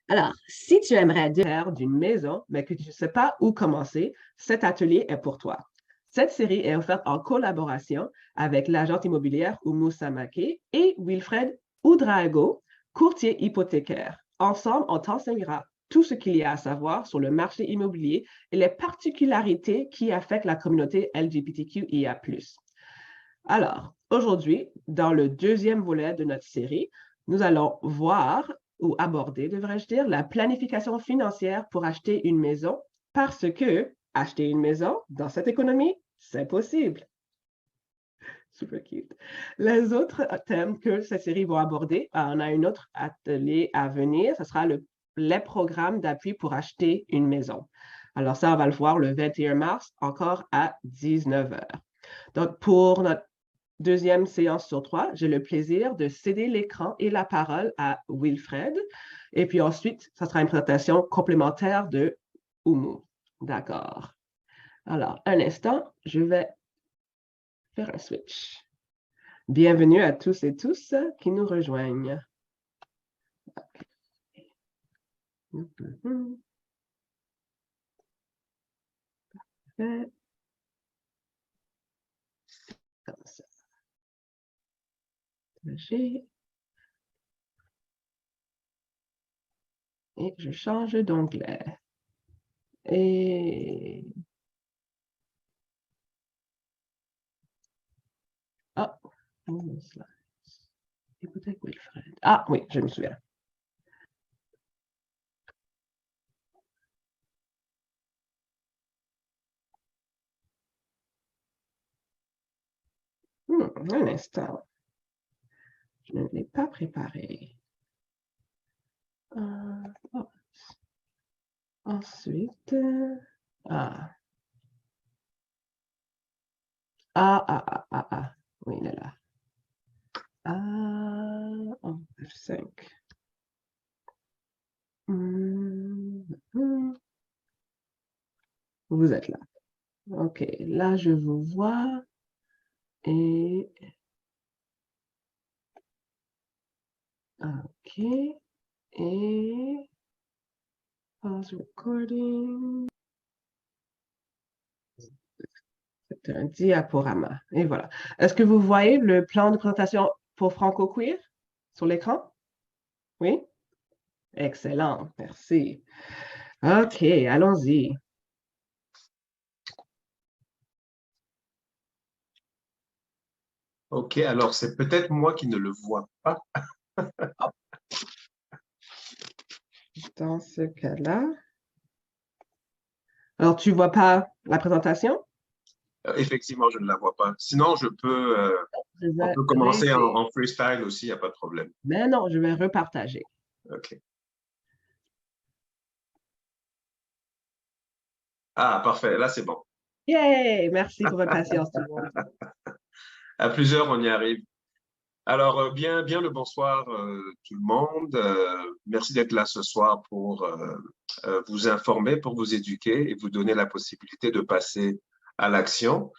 Alors, si tu aimerais faire d'une maison, mais que tu ne sais pas où commencer, cet atelier est pour toi. Cette série est offerte en collaboration avec l'agente immobilière Oumu Samake et Wilfred Oudrago, courtier hypothécaire. Ensemble, on t'enseignera tout ce qu'il y a à savoir sur le marché immobilier et les particularités qui affectent la communauté LGBTQIA+. Alors, aujourd'hui, dans le deuxième volet de notre série, nous allons voir ou aborder, devrais-je dire, la planification financière pour acheter une maison parce que acheter une maison dans cette économie, c'est possible. Super cute. Les autres thèmes que cette série va aborder, on a un autre atelier à venir, ce sera les programmes d'appui pour acheter une maison. Alors ça, on va le voir le 21 mars, encore à 19 heures. Donc, pour notre deuxième séance sur 3, j'ai le plaisir de céder l'écran et la parole à Wilfred. Et puis ensuite, ça sera une présentation complémentaire de Oumu. D'accord. Alors, un instant, je vais faire un switch. Bienvenue à tous et tous qui nous rejoignent. Parfait. Comme ça. Et je change d'onglet. Et... Ah, écoutez Wilfred. Ah oui, je me souviens. Un instant. Je ne l'ai pas préparé. Oh. Ensuite, ah. Oui, il est là. F5. Vous êtes là. OK, là, je vous vois. Et... OK. Et... Pause recording. C'est un diaporama. Et voilà. Est-ce que vous voyez le plan de présentation pour Franco Queer sur l'écran? Oui? Excellent. Merci. OK, allons-y. OK, alors c'est peut-être moi qui ne le vois pas. Dans ce cas-là. Alors, tu ne vois pas la présentation? Effectivement, je ne la vois pas. Sinon, on peut commencer en freestyle aussi, il n'y a pas de problème. Mais non, je vais repartager. OK. Ah, parfait, là c'est bon. Yay! Merci pour votre patience, tout le monde. À plusieurs, on y arrive. Alors, bien le bonsoir tout le monde. Merci d'être là ce soir pour vous informer, pour vous éduquer et vous donner la possibilité de passer à l'action.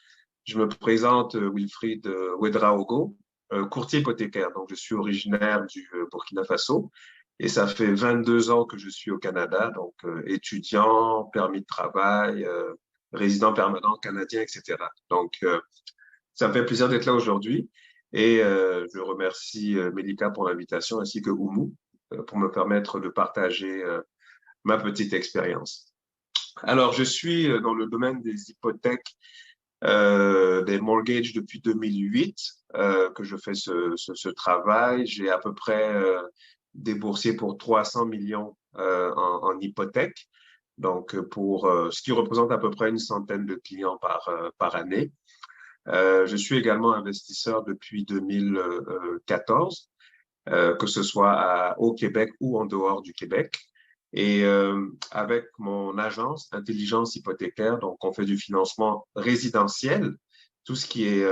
Je me présente Wilfried Ouedraogo, courtier hypothécaire. Donc, je suis originaire du Burkina Faso et ça fait 22 ans que je suis au Canada, donc étudiant, permis de travail, résident permanent canadien, etc. Donc, ça me fait plaisir d'être là aujourd'hui et je remercie Melika pour l'invitation ainsi que Oumu pour me permettre de partager ma petite expérience. Alors, je suis dans le domaine des hypothèques, des mortgages depuis 2008 que je fais ce travail. J'ai à peu près déboursé pour 300 millions en hypothèques, donc pour ce qui représente à peu près une centaine de clients par année. Je suis également investisseur depuis 2014, que ce soit au Québec ou en dehors du Québec. Et avec mon agence Intelligence Hypothécaire, donc on fait du financement résidentiel, tout ce qui est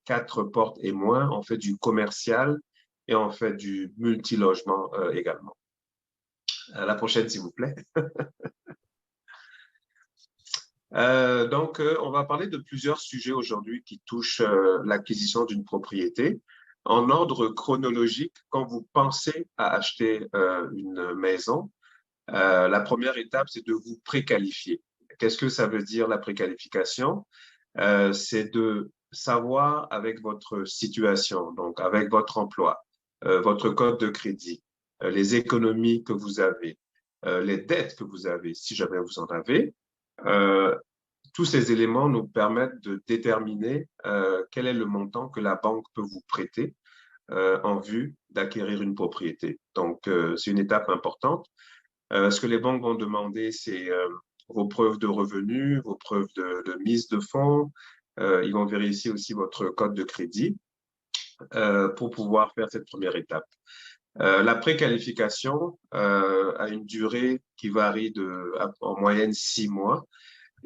4 portes et moins, on fait du commercial et on fait du multilogement également. À la prochaine, s'il vous plaît. Donc, on va parler de plusieurs sujets aujourd'hui qui touchent l'acquisition d'une propriété. en ordre chronologique, quand vous pensez à acheter une maison, la première étape, c'est de vous préqualifier. Qu'est-ce que ça veut dire la préqualification? C'est de savoir avec votre situation, donc avec votre emploi, votre code de crédit, les économies que vous avez, les dettes que vous avez, si jamais vous en avez. Euh, Tous ces éléments nous permettent de déterminer quel est le montant que la banque peut vous prêter en vue d'acquérir une propriété. Donc, c'est une étape importante. Ce que les banques vont demander, c'est vos preuves de revenus, vos preuves de mise de fonds. Ils vont vérifier aussi votre code de crédit pour pouvoir faire cette première étape. La préqualification a une durée qui varie en moyenne 6 mois.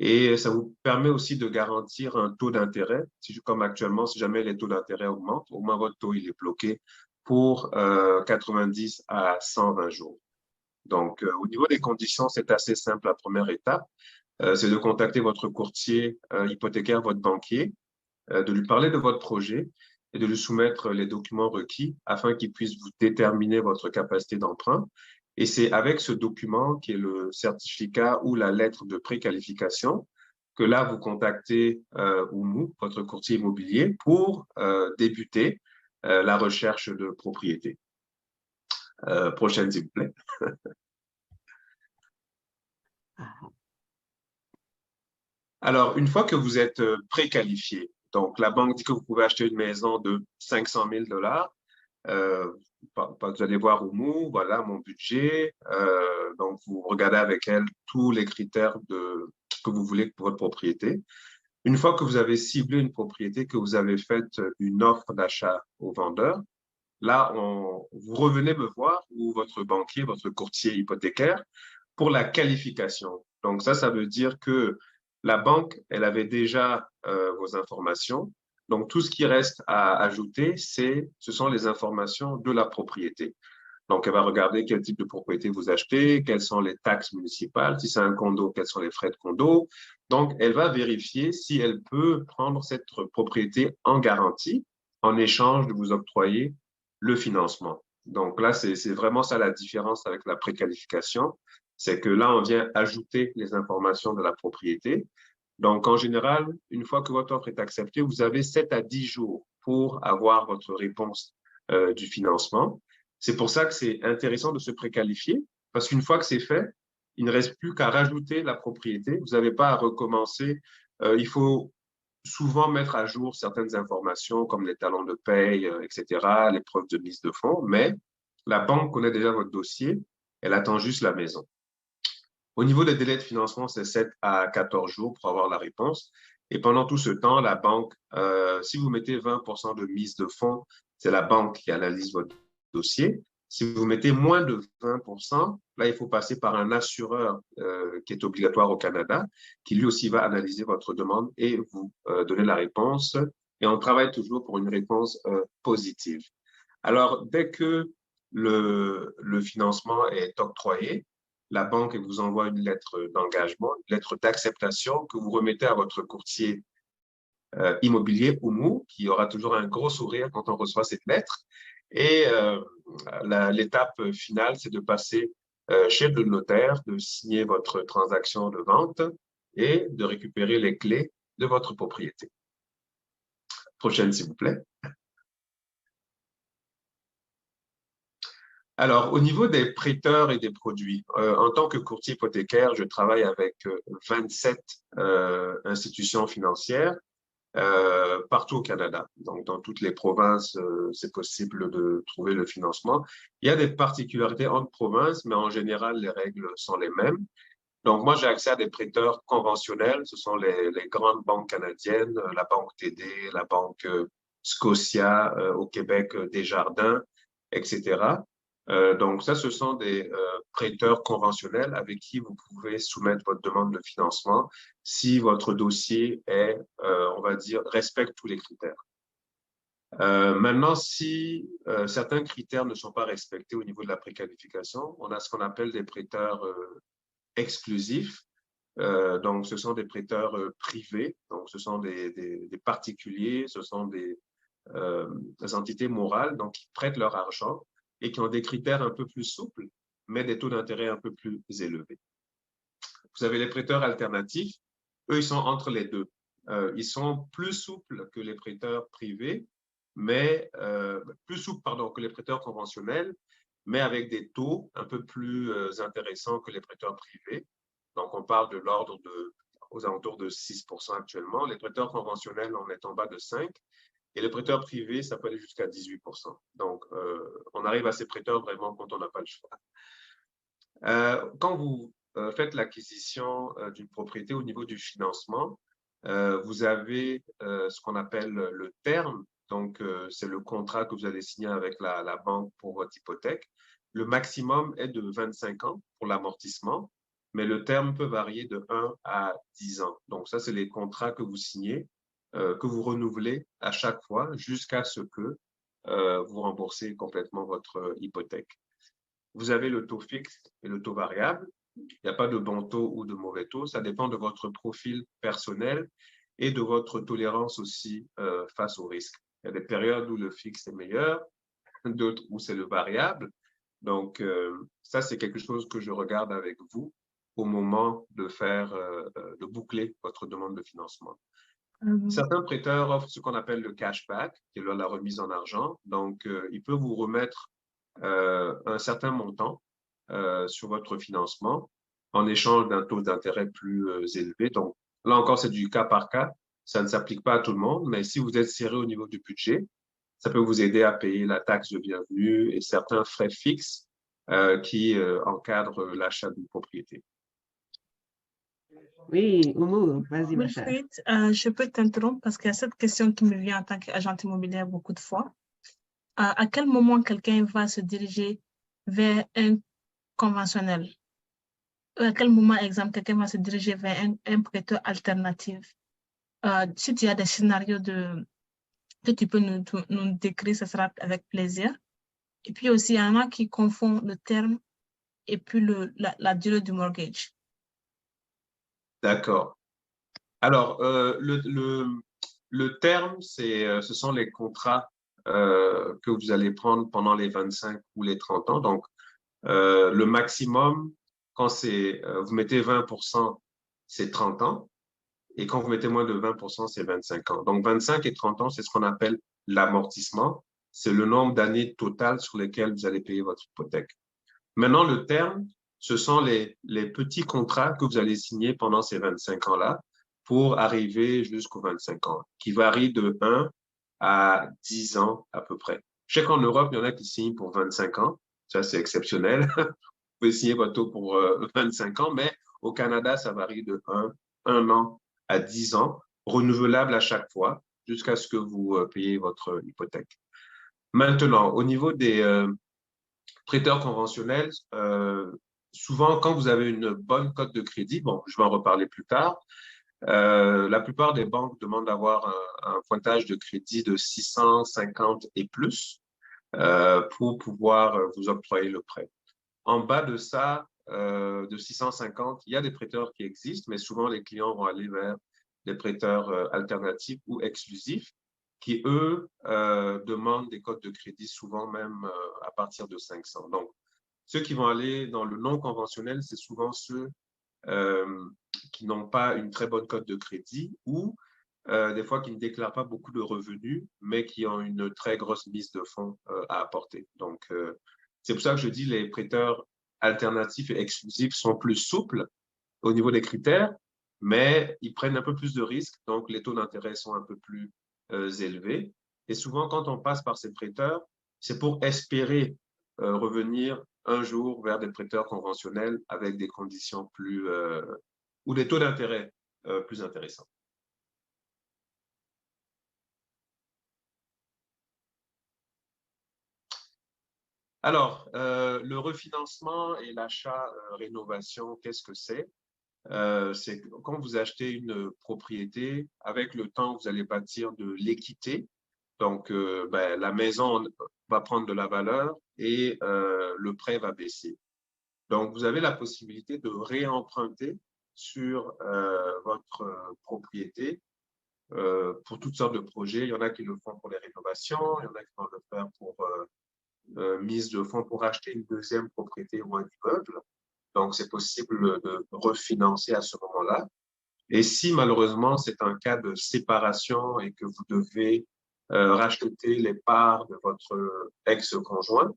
Et ça vous permet aussi de garantir un taux d'intérêt. Comme actuellement, si jamais les taux d'intérêt augmentent, au moins votre taux il est bloqué pour 90 à 120 jours. Donc, au niveau des conditions, c'est assez simple. La première étape, c'est de contacter votre courtier hypothécaire, votre banquier, de lui parler de votre projet et de lui soumettre les documents requis afin qu'il puisse vous déterminer votre capacité d'emprunt. Et c'est avec ce document qui est le certificat ou la lettre de préqualification que là, vous contactez Oumou, votre courtier immobilier, pour débuter la recherche de propriété. Prochaine, s'il vous plaît. Alors, une fois que vous êtes préqualifié, donc la banque dit que vous pouvez acheter une maison de 500 000 $, vous allez voir Oumou, voilà mon budget. Donc, vous regardez avec elle tous les critères que vous voulez pour votre propriété. Une fois que vous avez ciblé une propriété, que vous avez fait une offre d'achat au vendeur, là, vous revenez me voir ou votre banquier, votre courtier hypothécaire pour la qualification. Donc ça veut dire que la banque, elle avait déjà vos informations. Donc tout ce qui reste à ajouter, ce sont les informations de la propriété. Donc elle va regarder quel type de propriété vous achetez, quelles sont les taxes municipales, si c'est un condo, quels sont les frais de condo. Donc elle va vérifier si elle peut prendre cette propriété en garantie en échange de vous octroyer le financement. Donc là, c'est vraiment ça la différence avec la préqualification. C'est que là, on vient ajouter les informations de la propriété. Donc, en général, une fois que votre offre est acceptée, vous avez 7 à 10 jours pour avoir votre réponse du financement. C'est pour ça que c'est intéressant de se préqualifier, parce qu'une fois que c'est fait, il ne reste plus qu'à rajouter la propriété. Vous n'avez pas à recommencer. Il faut souvent mettre à jour certaines informations comme les talons de paye, etc., les preuves de mise de fonds, mais la banque connaît déjà votre dossier, elle attend juste la maison. Au niveau des délais de financement, c'est 7 à 14 jours pour avoir la réponse. Et pendant tout ce temps, la banque, si vous mettez 20% de mise de fonds, c'est la banque qui analyse votre dossier. Si vous mettez moins de 20%, là, il faut passer par un assureur qui est obligatoire au Canada, qui lui aussi va analyser votre demande et vous donner la réponse. Et on travaille toujours pour une réponse positive. Alors, dès que le financement est octroyé, la banque vous envoie une lettre d'engagement, une lettre d'acceptation que vous remettez à votre courtier immobilier Oumou, qui aura toujours un gros sourire quand on reçoit cette lettre. Et l'étape finale, c'est de passer chez le notaire, de signer votre transaction de vente et de récupérer les clés de votre propriété. Prochaine, s'il vous plaît. Alors, au niveau des prêteurs et des produits, en tant que courtier hypothécaire, je travaille avec 27 institutions financières partout au Canada. Donc, dans toutes les provinces, c'est possible de trouver le financement. Il y a des particularités entre provinces, mais en général, les règles sont les mêmes. Donc, moi, j'ai accès à des prêteurs conventionnels. Ce sont les grandes banques canadiennes, la Banque TD, la Banque Scotia au Québec, Desjardins, etc. Donc, ça, ce sont des prêteurs conventionnels avec qui vous pouvez soumettre votre demande de financement si votre dossier est, on va dire, respecte tous les critères. Maintenant, si certains critères ne sont pas respectés au niveau de la préqualification, on a ce qu'on appelle des prêteurs exclusifs. Donc, ce sont des prêteurs privés, donc ce sont des particuliers, ce sont des entités morales, donc qui prêtent leur argent et qui ont des critères un peu plus souples, mais des taux d'intérêt un peu plus élevés. Vous avez les prêteurs alternatifs. Eux, ils sont entre les deux. Ils sont plus souples que les prêteurs privés, mais plus souples, pardon, que les prêteurs conventionnels, mais avec des taux un peu plus intéressants que les prêteurs privés. Donc, on parle de l'ordre aux alentours de 6% actuellement. Les prêteurs conventionnels, on est en bas de 5%. Et les prêteurs privés, ça peut aller jusqu'à 18%. Donc, on arrive à ces prêteurs vraiment quand on n'a pas le choix. Quand vous faites l'acquisition d'une propriété au niveau du financement, vous avez ce qu'on appelle le terme. Donc, c'est le contrat que vous allez signer avec la banque pour votre hypothèque. Le maximum est de 25 ans pour l'amortissement, mais le terme peut varier de 1 à 10 ans. Donc, ça, c'est les contrats que vous signez, que vous renouvelez à chaque fois jusqu'à ce que vous remboursez complètement votre hypothèque. Vous avez le taux fixe et le taux variable. Il n'y a pas de bon taux ou de mauvais taux. Ça dépend de votre profil personnel et de votre tolérance aussi face au risque. Il y a des périodes où le fixe est meilleur, d'autres où c'est le variable. Donc, ça, c'est quelque chose que je regarde avec vous au moment de boucler votre demande de financement. Certains prêteurs offrent ce qu'on appelle le cashback, qui est la remise en argent. Donc, il peut vous remettre un certain montant sur votre financement en échange d'un taux d'intérêt plus élevé. Donc, là encore, c'est du cas par cas. Ça ne s'applique pas à tout le monde, mais si vous êtes serré au niveau du budget, ça peut vous aider à payer la taxe de bienvenue et certains frais fixes qui encadrent l'achat d'une propriété. Oui, Oumou, vas-y, ma chère. Wilfried, je peux t'interrompre parce qu'il y a cette question qui me vient en tant qu'agent immobilier beaucoup de fois. À quel moment quelqu'un va se diriger vers un conventionnel? À quel moment, exemple, quelqu'un va se diriger vers un prêteur alternatif? Si tu as des scénarios que tu peux nous décrire, ce sera avec plaisir. Et puis aussi, il y en a qui confondent le terme et puis la durée du mortgage. D'accord. Alors, le terme, ce sont les contrats que vous allez prendre pendant les 25 ou les 30 ans. Donc, le maximum, quand vous mettez 20%, c'est 30 ans. Et quand vous mettez moins de 20%, c'est 25 ans. Donc, 25 et 30 ans, c'est ce qu'on appelle l'amortissement. C'est le nombre d'années totales sur lesquelles vous allez payer votre hypothèque. Maintenant, le terme, ce sont les petits contrats que vous allez signer pendant ces 25 ans-là pour arriver jusqu'aux 25 ans, qui varient de 1 à 10 ans à peu près. Je sais qu'en Europe, il y en a qui signent pour 25 ans. Ça, c'est exceptionnel. Vous pouvez signer votre taux pour 25 ans, mais au Canada, ça varie de 1 an à 10 ans, renouvelable à chaque fois, jusqu'à ce que vous payiez votre hypothèque. Maintenant, au niveau des prêteurs conventionnels, souvent, quand vous avez une bonne cote de crédit, bon, je vais en reparler plus tard, la plupart des banques demandent d'avoir un pointage de crédit de 650 et plus pour pouvoir vous octroyer le prêt. En bas de ça, de 650, il y a des prêteurs qui existent, mais souvent les clients vont aller vers des prêteurs alternatifs ou exclusifs qui, eux, demandent des cotes de crédit souvent même à partir de 500. Donc, ceux qui vont aller dans le non conventionnel, c'est souvent ceux qui n'ont pas une très bonne cote de crédit ou des fois qui ne déclarent pas beaucoup de revenus, mais qui ont une très grosse mise de fonds à apporter. Donc, c'est pour ça que je dis les prêteurs alternatifs et exclusifs sont plus souples au niveau des critères, mais ils prennent un peu plus de risques, donc les taux d'intérêt sont un peu plus élevés. Et souvent, quand on passe par ces prêteurs, c'est pour espérer revenir un jour vers des prêteurs conventionnels avec des conditions ou des taux d'intérêt plus intéressants. Alors, le refinancement et l'achat-rénovation, qu'est-ce que c'est? C'est quand vous achetez une propriété, avec le temps, vous allez bâtir de l'équité. Donc, la maison va prendre de la valeur et le prêt va baisser. Donc, vous avez la possibilité de réemprunter sur votre propriété pour toutes sortes de projets. Il y en a qui le font pour les rénovations, il y en a qui vont le faire pour mise de fonds pour acheter une deuxième propriété ou un immeuble. Donc, c'est possible de refinancer à ce moment-là. Et si malheureusement c'est un cas de séparation et que vous devez racheter les parts de votre ex-conjoint,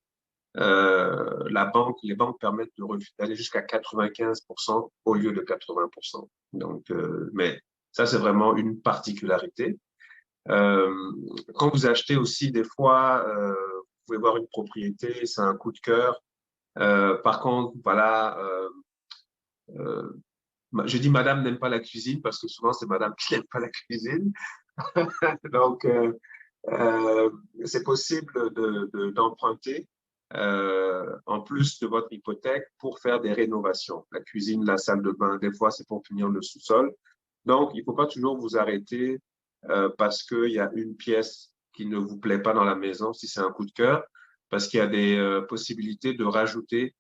les banques permettent d'aller jusqu'à 95% au lieu de 80%. Donc, mais ça, c'est vraiment une particularité. Quand vous achetez aussi, des fois, vous pouvez voir une propriété, c'est un coup de cœur. Par contre, voilà, je dis madame n'aime pas la cuisine parce que souvent c'est madame qui n'aime pas la cuisine. Donc, c'est possible d'emprunter en plus de votre hypothèque pour faire des rénovations. La cuisine, la salle de bain, des fois c'est pour finir le sous-sol. Donc, il ne faut pas toujours vous arrêter parce qu'il y a une pièce qui ne vous plaît pas dans la maison, si c'est un coup de cœur, parce qu'il y a des possibilités de rajouter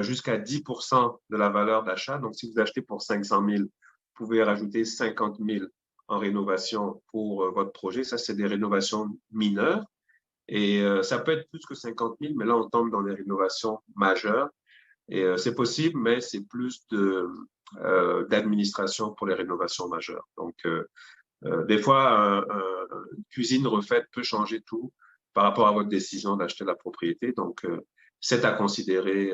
jusqu'à 10% de la valeur d'achat. Donc, si vous achetez pour 500 000, vous pouvez rajouter 50 000 en rénovation pour votre projet. Ça, c'est des rénovations mineures. Et ça peut être plus que 50 000, mais là, on tombe dans des rénovations majeures. Et c'est possible, mais c'est plus d'administration pour les rénovations majeures. Donc, des fois, une cuisine refaite peut changer tout par rapport à votre décision d'acheter la propriété. Donc, c'est à considérer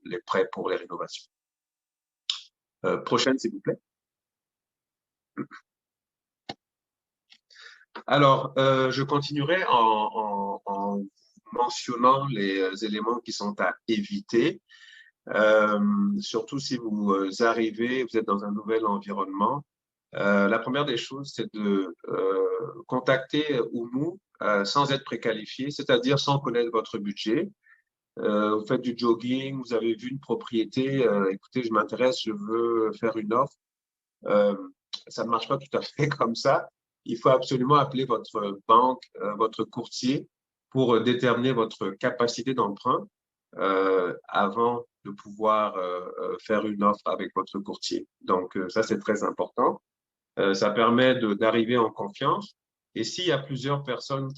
les prêts pour les rénovations. Prochaine, s'il vous plaît. Alors, je continuerai en mentionnant les éléments qui sont à éviter, surtout si vous arrivez, vous êtes dans un nouvel environnement. La première des choses, c'est de contacter Oumou sans être préqualifié, c'est-à-dire sans connaître votre budget. Vous faites du jogging, vous avez vu une propriété, écoutez, je m'intéresse, je veux faire une offre. Ça ne marche pas tout à fait comme ça. Il faut absolument appeler votre banque, votre courtier pour déterminer votre capacité d'emprunt avant de pouvoir faire une offre avec votre courtier. Donc, ça, c'est très important. Ça permet d'arriver en confiance. Et s'il y a plusieurs personnes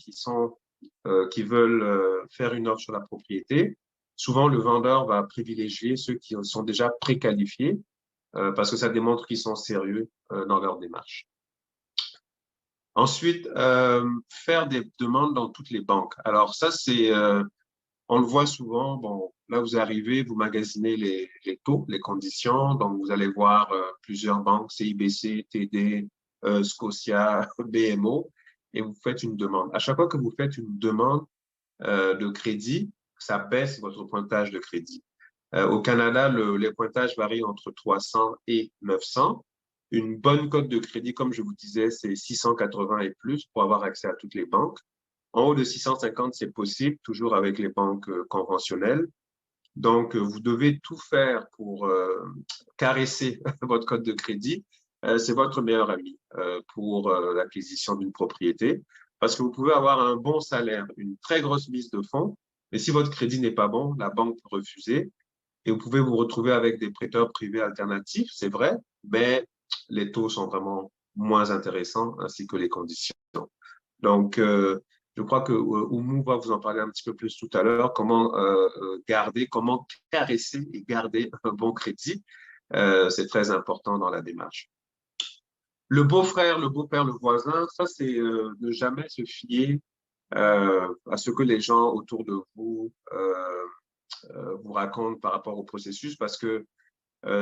qui veulent faire une offre sur la propriété, souvent le vendeur va privilégier ceux qui sont déjà préqualifiés parce que ça démontre qu'ils sont sérieux dans leur démarche. Ensuite, faire des demandes dans toutes les banques. Alors ça, on le voit souvent. Bon, là, vous arrivez, vous magasinez les taux, les conditions. Donc, vous allez voir plusieurs banques, CIBC, TD, Scotia, BMO, et vous faites une demande. À chaque fois que vous faites une demande de crédit, ça baisse votre pointage de crédit. Au Canada, les pointages varient entre 300 et 900. Une bonne cote de crédit, comme je vous disais, c'est 680 et plus pour avoir accès à toutes les banques. En haut de 650, c'est possible, toujours avec les banques conventionnelles. Donc, vous devez tout faire pour caresser votre code de crédit. C'est votre meilleur ami pour l'acquisition d'une propriété parce que vous pouvez avoir un bon salaire, une très grosse mise de fonds, mais si votre crédit n'est pas bon, la banque peut refuser et vous pouvez vous retrouver avec des prêteurs privés alternatifs, c'est vrai, mais les taux sont vraiment moins intéressants ainsi que les conditions. Donc, je crois que Oumou va vous en parler un petit peu plus tout à l'heure, comment comment caresser et garder un bon crédit. C'est très important dans la démarche. Le beau-frère, le beau-père, le voisin, ça, c'est ne jamais se fier à ce que les gens autour de vous vous racontent par rapport au processus parce que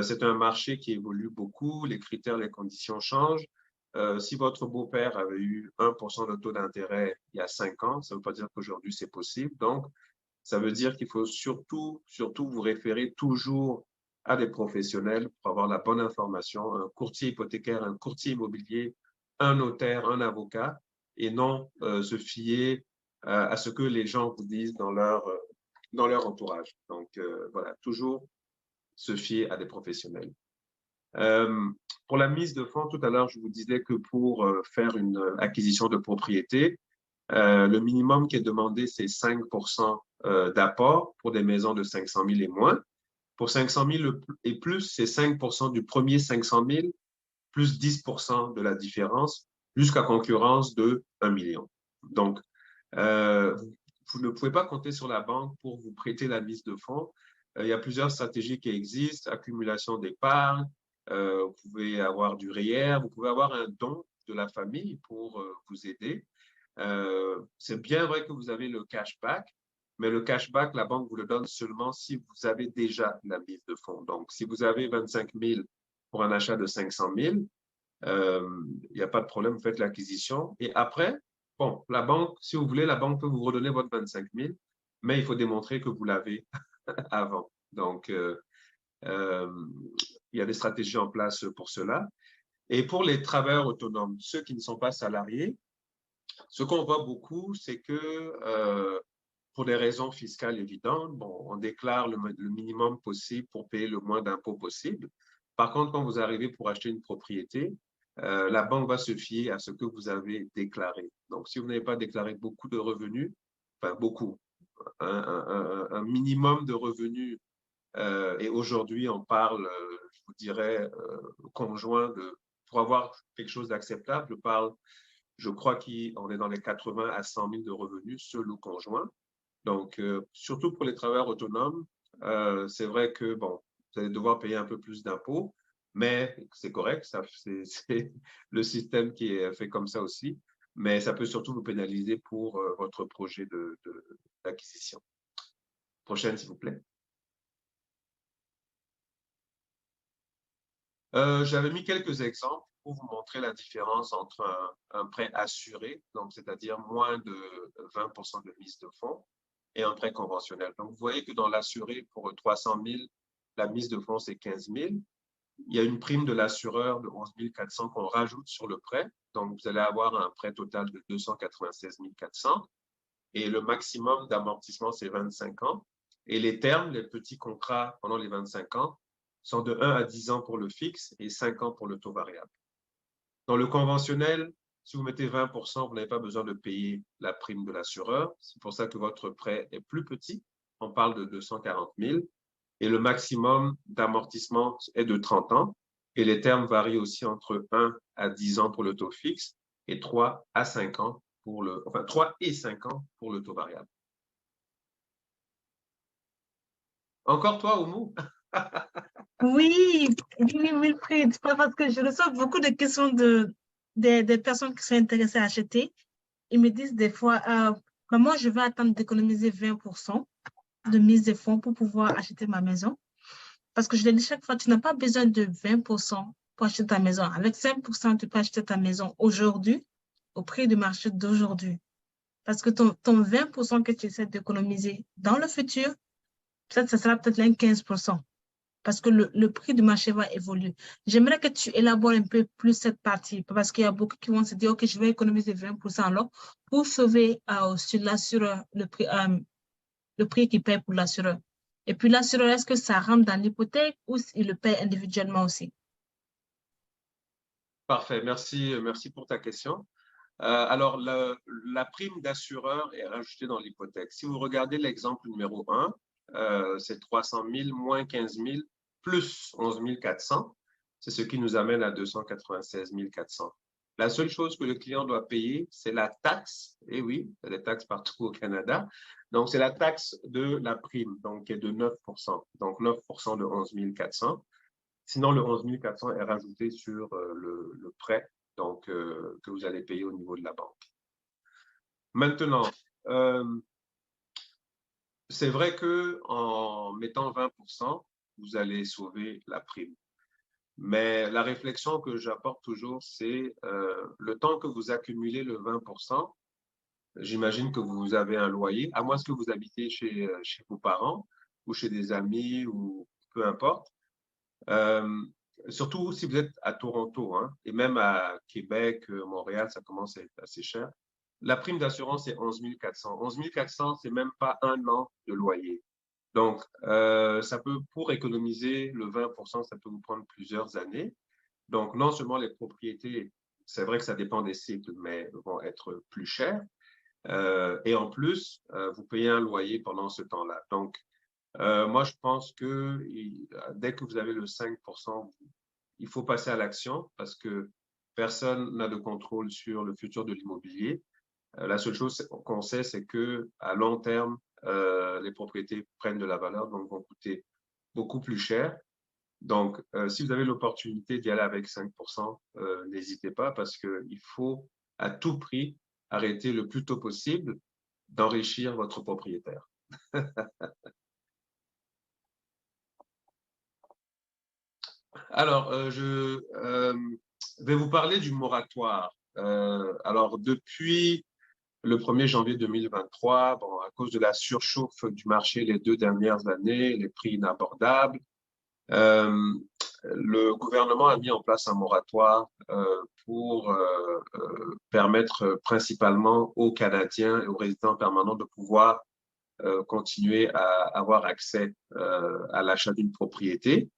c'est un marché qui évolue beaucoup, les critères, les conditions changent. Si votre beau-père avait eu 1% de taux d'intérêt il y a 5 ans, ça ne veut pas dire qu'aujourd'hui c'est possible. Donc, ça veut dire qu'il faut surtout vous référer toujours à des professionnels pour avoir la bonne information, un courtier hypothécaire, un courtier immobilier, un notaire, un avocat, et non se fier à ce que les gens vous disent dans leur entourage. Donc, voilà, toujours se fier à des professionnels. Pour la mise de fonds, tout à l'heure, je vous disais que pour faire une acquisition de propriété, le minimum qui est demandé, c'est 5% d'apport pour des maisons de 500 000 et moins. Pour 500 000 et plus, c'est 5% du premier 500 000 plus 10% de la différence jusqu'à concurrence de 1 million. Donc, vous ne pouvez pas compter sur la banque pour vous prêter la mise de fonds. Il y a plusieurs stratégies qui existent, accumulation d'épargne, vous pouvez avoir du REER, vous pouvez avoir un don de la famille pour vous aider. C'est bien vrai que vous avez le cashback, mais le cashback, la banque vous le donne seulement si vous avez déjà la mise de fonds. Donc, si vous avez 25 000 pour un achat de 500 000, il n'y a pas de problème, vous faites l'acquisition. Et après, bon, la banque, si vous voulez, la banque peut vous redonner votre 25 000, mais il faut démontrer que vous l'avez avant. Donc, il y a des stratégies en place pour cela. Et pour les travailleurs autonomes, ceux qui ne sont pas salariés, ce qu'on voit beaucoup, c'est que pour des raisons fiscales évidentes, bon, on déclare le minimum possible pour payer le moins d'impôts possible. Par contre, quand vous arrivez pour acheter une propriété, la banque va se fier à ce que vous avez déclaré. Donc, si vous n'avez pas déclaré beaucoup de revenus, enfin beaucoup, un minimum de revenus, et aujourd'hui, on parle, je vous dirais, conjoint, pour avoir quelque chose d'acceptable, je crois qu'on est dans les 80 à 100 000 de revenus, seul ou conjoint. Donc, surtout pour les travailleurs autonomes, c'est vrai que, bon, vous allez devoir payer un peu plus d'impôts, mais c'est correct, c'est le système qui est fait comme ça aussi, mais ça peut surtout vous pénaliser pour votre projet d'acquisition. Prochaine, s'il vous plaît. J'avais mis quelques exemples pour vous montrer la différence entre un prêt assuré, donc c'est-à-dire moins de 20% de mise de fonds, et un prêt conventionnel. Donc, vous voyez que dans l'assuré, pour 300 000, la mise de fonds, c'est 15 000. Il y a une prime de l'assureur de 11 400 qu'on rajoute sur le prêt. Donc, vous allez avoir un prêt total de 296 400. Et le maximum d'amortissement, c'est 25 ans. Et les termes, les petits contrats pendant les 25 ans, sont de 1 à 10 ans pour le fixe et 5 ans pour le taux variable. Dans le conventionnel, si vous mettez 20%, vous n'avez pas besoin de payer la prime de l'assureur. C'est pour ça que votre prêt est plus petit. On parle de 240 000. Et le maximum d'amortissement est de 30 ans. Et les termes varient aussi entre 1 à 10 ans pour le taux fixe et 3 à 5 ans pour enfin 3 et 5 ans pour le taux variable. Encore toi, Oumou? Oui, Wilfried, parce que je reçois beaucoup de questions des personnes qui sont intéressées à acheter. Ils me disent des fois, moi, je vais attendre d'économiser 20% de mise de fonds pour pouvoir acheter ma maison. Parce que je le dis chaque fois, tu n'as pas besoin de 20% pour acheter ta maison. Avec 5%, tu peux acheter ta maison aujourd'hui au prix du marché d'aujourd'hui. Parce que ton 20% que tu essaies d'économiser dans le futur, peut-être ça sera peut-être un 15%. Parce que le prix du marché va évoluer. J'aimerais que tu élabores un peu plus cette partie, parce qu'il y a beaucoup qui vont se dire, OK, je vais économiser 20% alors pour sauver sur l'assureur le prix qu'il paye pour l'assureur. Et puis l'assureur, est-ce que ça rentre dans l'hypothèque ou il le paye individuellement aussi? Parfait, merci pour ta question. Alors, la prime d'assureur est rajoutée dans l'hypothèque. Si vous regardez l'exemple numéro 1, c'est 300 000 moins 15 000 plus 11 400. C'est ce qui nous amène à 296 400. La seule chose que le client doit payer, c'est la taxe. Et oui, il y a des taxes partout au Canada. Donc, c'est la taxe de la prime, donc qui est de 9%. Donc, 9% de 11 400. Sinon, le 11 400 est rajouté sur le prêt donc, que vous allez payer au niveau de la banque. Maintenant, c'est vrai qu'en mettant 20%, vous allez sauver la prime. Mais la réflexion que j'apporte toujours, c'est le temps que vous accumulez le 20%, j'imagine que vous avez un loyer, à moins que vous habitez chez vos parents ou chez des amis ou peu importe. Surtout si vous êtes à Toronto, hein, et même à Québec, Montréal, ça commence à être assez cher. La prime d'assurance est 11 400. 11 400, c'est même pas un an de loyer. Donc, ça peut, pour économiser le 20%, ça peut vous prendre plusieurs années. Donc, non seulement les propriétés, c'est vrai que ça dépend des cycles, mais vont être plus chères. Et en plus, vous payez un loyer pendant ce temps-là. Donc, moi, je pense que dès que vous avez le 5%, il faut passer à l'action parce que personne n'a de contrôle sur le futur de l'immobilier. La seule chose qu'on sait, c'est qu'à long terme, les propriétés prennent de la valeur, donc vont coûter beaucoup plus cher. Donc, si vous avez l'opportunité d'y aller avec 5%, n'hésitez pas parce qu'il faut à tout prix arrêter le plus tôt possible d'enrichir votre propriétaire. Alors, je vais vous parler du moratoire. Alors, depuis le 1er janvier 2023, bon, à cause de la surchauffe du marché les 2 dernières années, les prix inabordables, le gouvernement a mis en place un moratoire pour permettre principalement aux Canadiens et aux résidents permanents de pouvoir continuer à avoir accès à l'achat d'une propriété.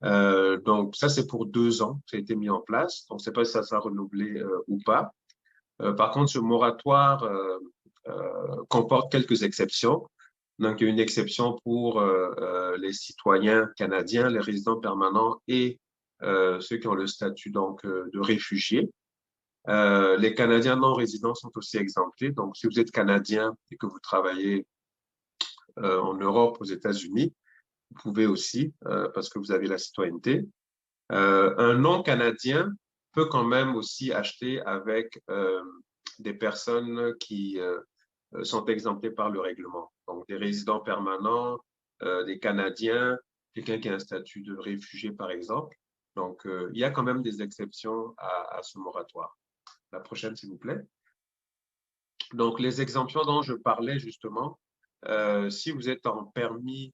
Donc, ça, c'est pour 2 ans. Ça a été mis en place. Donc, je ne sais pas si ça sera renouvelé ou pas. Par contre, ce moratoire comporte quelques exceptions. Donc, il y a une exception pour les citoyens canadiens, les résidents permanents et ceux qui ont le statut donc de réfugiés. Les Canadiens non résidents sont aussi exemptés. Donc, si vous êtes Canadien et que vous travaillez en Europe, aux États-Unis, vous pouvez aussi, parce que vous avez la citoyenneté. Un non-Canadien peut quand même aussi acheter avec des personnes qui sont exemptés par le règlement. Donc, des résidents permanents, des Canadiens, quelqu'un qui a un statut de réfugié, par exemple. Donc, il y a quand même des exceptions à ce moratoire. La prochaine, s'il vous plaît. Donc, les exemptions dont je parlais, justement, si vous êtes en permis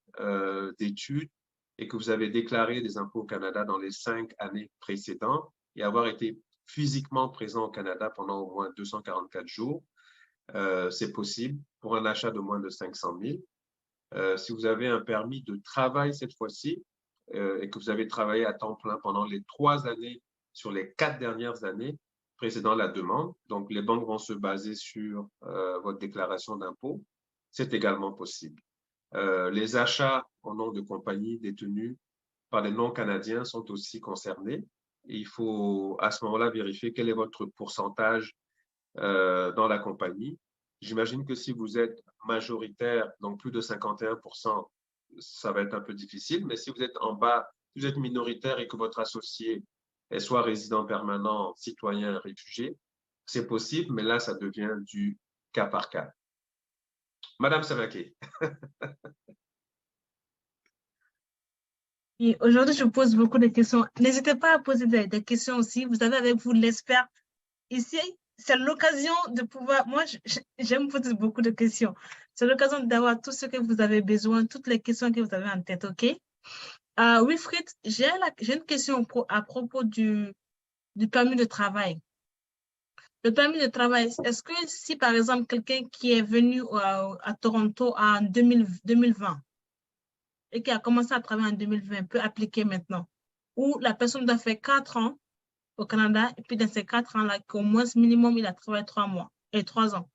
d'études et que vous avez déclaré des impôts au Canada dans les 5 années précédentes et avoir été physiquement présent au Canada pendant au moins 244 jours, c'est possible pour un achat de moins de 500 000. Si vous avez un permis de travail cette fois-ci et que vous avez travaillé à temps plein pendant les 3 années sur les 4 dernières années précédant la demande, donc les banques vont se baser sur votre déclaration d'impôt, c'est également possible. Les achats au nom de compagnies détenues par les non-canadiens sont aussi concernés. Et il faut à ce moment-là vérifier quel est votre pourcentage dans la compagnie. J'imagine que si vous êtes majoritaire, donc plus de 51%, ça va être un peu difficile, mais si vous êtes en bas, si vous êtes minoritaire et que votre associé est soit résident permanent, citoyen, réfugié, c'est possible, mais là, ça devient du cas par cas. Madame Samaké. Aujourd'hui, je pose beaucoup de questions. N'hésitez pas à poser des questions aussi. Vous avez avec vous l'expert. Ici, c'est l'occasion de pouvoir... Moi, j'aime poser beaucoup de questions. C'est l'occasion d'avoir tout ce que vous avez besoin, toutes les questions que vous avez en tête, OK? Wilfried, j'ai une question à propos du permis de travail. Le permis de travail, est-ce que si, par exemple, quelqu'un qui est venu à Toronto en 2020 et qui a commencé à travailler en 2020 peut appliquer maintenant, ou la personne doit faire 4 ans au Canada, et puis dans ces 4 ans-là, qu'au moins minimum, il a travaillé 3 mois et 3 ans.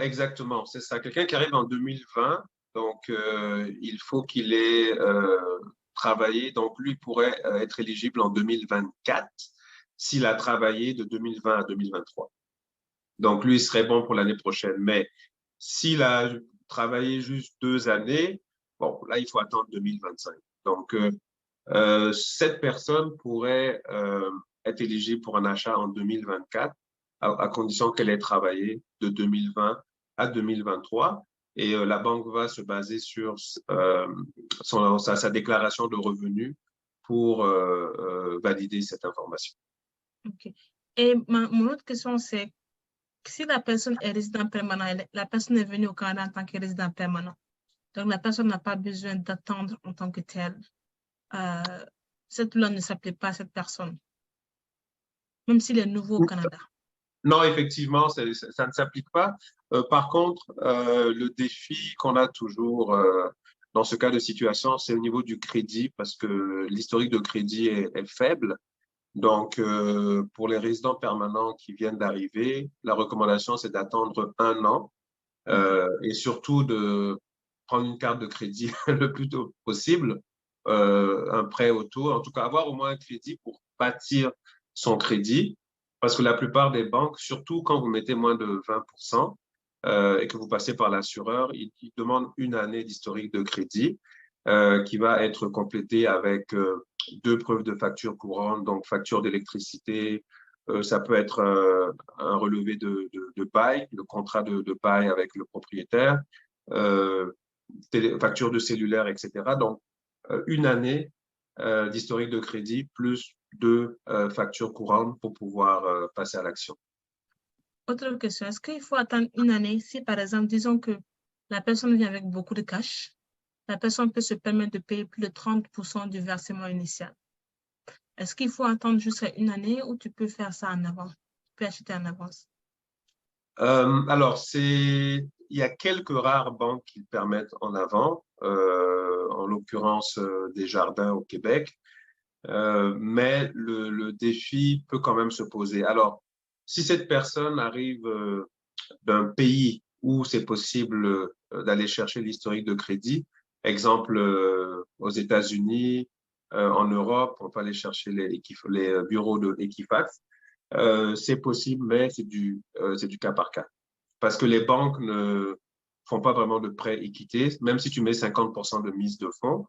Exactement, c'est ça. Quelqu'un qui arrive en 2020, donc il faut qu'il ait travaillé. Donc lui pourrait être éligible en 2024 s'il a travaillé de 2020 à 2023. Donc lui, il serait bon pour l'année prochaine. Mais s'il a travaillé juste 2 années, bon, là, il faut attendre 2025. Donc, cette personne pourrait être éligible pour un achat en 2024 à condition qu'elle ait travaillé de 2020 à 2023. Et la banque va se baser sur sa déclaration de revenus pour valider cette information. OK. Et mon autre question, c'est si la personne est résident permanent, la personne est venue au Canada en tant que résident permanent, donc la personne n'a pas besoin d'attendre en tant que telle. Cette loi ne s'applique pas à cette personne, même s'il est nouveau au Canada. Non, effectivement, ça ne s'applique pas. Par contre, le défi qu'on a toujours dans ce cas de situation, c'est au niveau du crédit, parce que l'historique de crédit est faible. Donc, pour les résidents permanents qui viennent d'arriver, la recommandation, c'est d'attendre 1 an et surtout de prendre une carte de crédit le plus tôt possible, un prêt auto, en tout cas avoir au moins un crédit pour bâtir son crédit, parce que la plupart des banques, surtout quand vous mettez moins de 20% et que vous passez par l'assureur, ils demandent une année d'historique de crédit qui va être complétée avec 2 preuves de facture courante, donc facture d'électricité, ça peut être un relevé de bail, le contrat de bail avec le propriétaire, facture de cellulaire, etc. Donc, une année d'historique de crédit plus 2 factures courantes pour pouvoir passer à l'action. Autre question, est-ce qu'il faut attendre une année si, par exemple, disons que la personne vient avec beaucoup de cash, la personne peut se permettre de payer plus de 30% du versement initial. Est-ce qu'il faut attendre jusqu'à une année ou tu peux faire ça en avant? Tu peux acheter en avance? Alors, il y a quelques rares banques qui le permettent en avant, en l'occurrence Desjardins au Québec, mais le défi peut quand même se poser. Alors, si cette personne arrive d'un pays où c'est possible d'aller chercher l'historique de crédit, exemple aux États-Unis, en Europe, on peut aller chercher les bureaux de Equifax. C'est possible, mais c'est du cas par cas. Parce que les banques ne font pas vraiment de prêts équité, même si tu mets 50% de mise de fonds.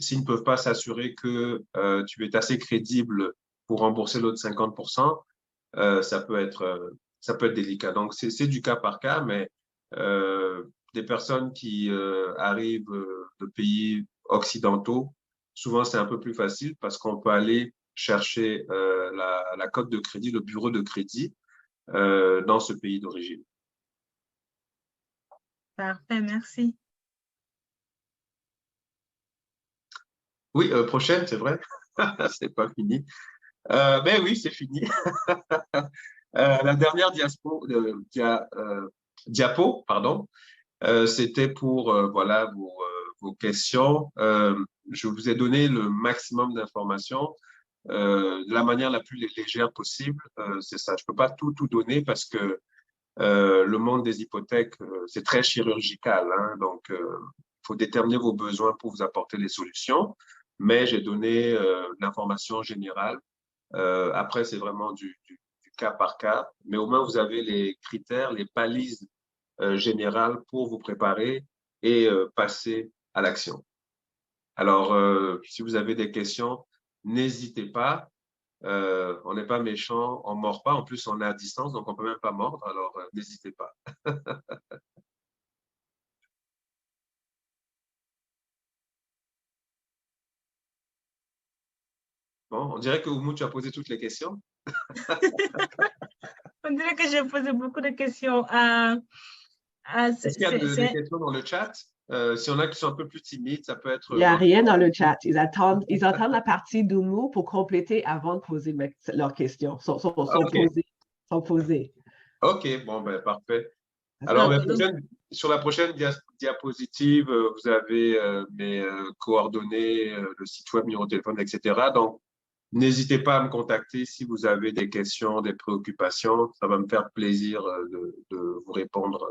S'ils ne peuvent pas s'assurer que tu es assez crédible pour rembourser l'autre 50%, ça peut être délicat. Donc, c'est du cas par cas, mais des personnes qui arrivent de pays occidentaux, souvent c'est un peu plus facile parce qu'on peut aller chercher la cote de crédit, le bureau de crédit dans ce pays d'origine. Parfait, merci. Oui, prochaine, c'est vrai. C'est pas fini. Ben oui, c'est fini. La dernière diapo, pardon, c'était pour voilà vos questions. Je vous ai donné le maximum d'informations de la manière la plus légère possible. C'est ça. Je peux pas tout donner parce que le monde des hypothèques, c'est très chirurgical, hein, donc faut déterminer vos besoins pour vous apporter les solutions. Mais j'ai donné l'information générale. Après, c'est vraiment du cas par cas, mais au moins vous avez les critères, les balises générales pour vous préparer et passer à l'action. Alors, si vous avez des questions, n'hésitez pas. On n'est pas méchant, on ne mord pas. En plus, on est à distance, donc on ne peut même pas mordre. Alors, n'hésitez pas. Bon, on dirait que Oumou, tu as posé toutes les questions. On dirait que j'ai posé beaucoup de questions. Est-ce qu'il y a des questions dans le chat? S'il y en a qui sont un peu plus timides, ça peut être… Il n'y a rien dans le chat. Ils attendent la partie d'Oumou pour compléter avant de poser leurs questions. Sont posées. OK, bon, ben, parfait. Alors, sur la prochaine diapositive, vous avez mes coordonnées, le site web, numéro de téléphone, etc. Donc, n'hésitez pas à me contacter si vous avez des questions, des préoccupations. Ça va me faire plaisir de vous répondre.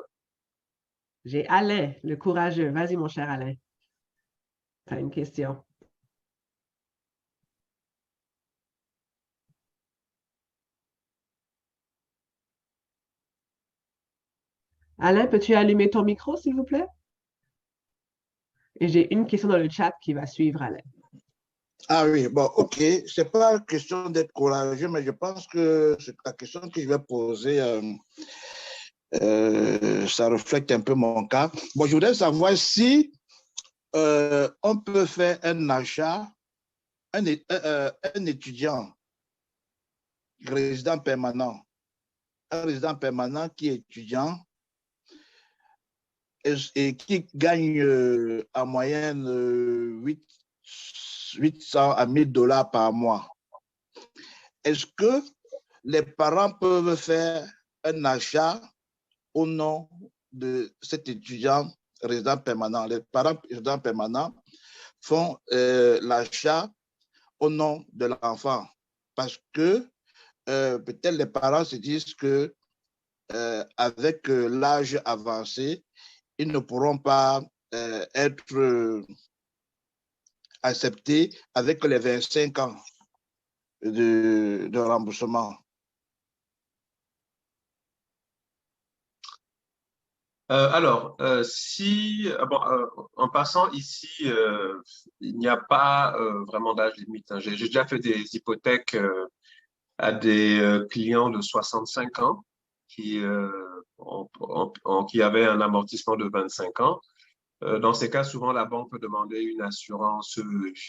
J'ai Alain, le courageux. Vas-y, mon cher Alain. Tu as une question. Alain, peux-tu allumer ton micro, s'il vous plaît? Et j'ai une question dans le chat qui va suivre, Alain. Ah oui, bon, OK. Ce n'est pas question d'être courageux, mais je pense que la question que je vais poser, ça reflète un peu mon cas. Bon, je voudrais savoir si on peut faire un achat, un étudiant résident permanent, un résident permanent qui est étudiant et qui gagne en moyenne 800 à 1000 dollars par mois. Est-ce que les parents peuvent faire un achat au nom de cet étudiant résident permanent? Les parents résidents permanents font l'achat au nom de l'enfant parce que peut-être les parents se disent que avec l'âge avancé, ils ne pourront pas être acceptés avec les 25 ans. de remboursement? En passant ici, il n'y a pas vraiment d'âge limite, hein. J'ai déjà fait des hypothèques à des clients de 65 ans qui, qui avaient un amortissement de 25 ans. Dans ces cas, souvent, la banque peut demander une assurance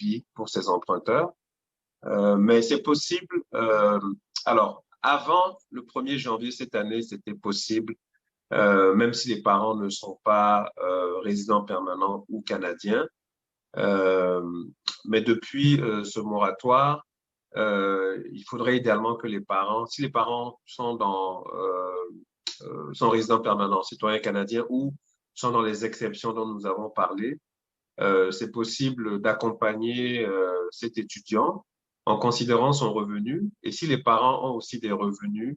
vie pour ses emprunteurs. Mais c'est possible. Alors, avant le 1er janvier cette année, c'était possible, même si les parents ne sont pas résidents permanents ou canadiens. Mais depuis ce moratoire, il faudrait idéalement que les parents, si les parents sont résidents permanents, citoyens canadiens ou sont dans les exceptions dont nous avons parlé, c'est possible d'accompagner cet étudiant en considérant son revenu. Et si les parents ont aussi des revenus,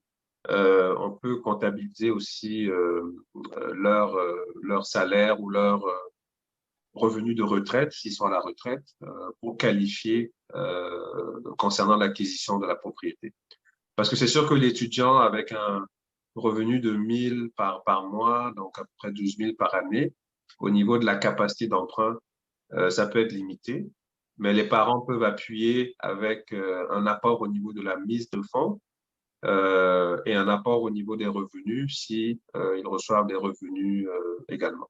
on peut comptabiliser aussi leur salaire ou leur revenu de retraite, s'ils sont à la retraite, pour qualifier concernant l'acquisition de la propriété. Parce que c'est sûr que l'étudiant avec un revenu de 1 000 par mois, donc à peu près 12 000 par année, au niveau de la capacité d'emprunt, ça peut être limité, mais les parents peuvent appuyer avec un apport au niveau de la mise de fonds et un apport au niveau des revenus si ils reçoivent des revenus également.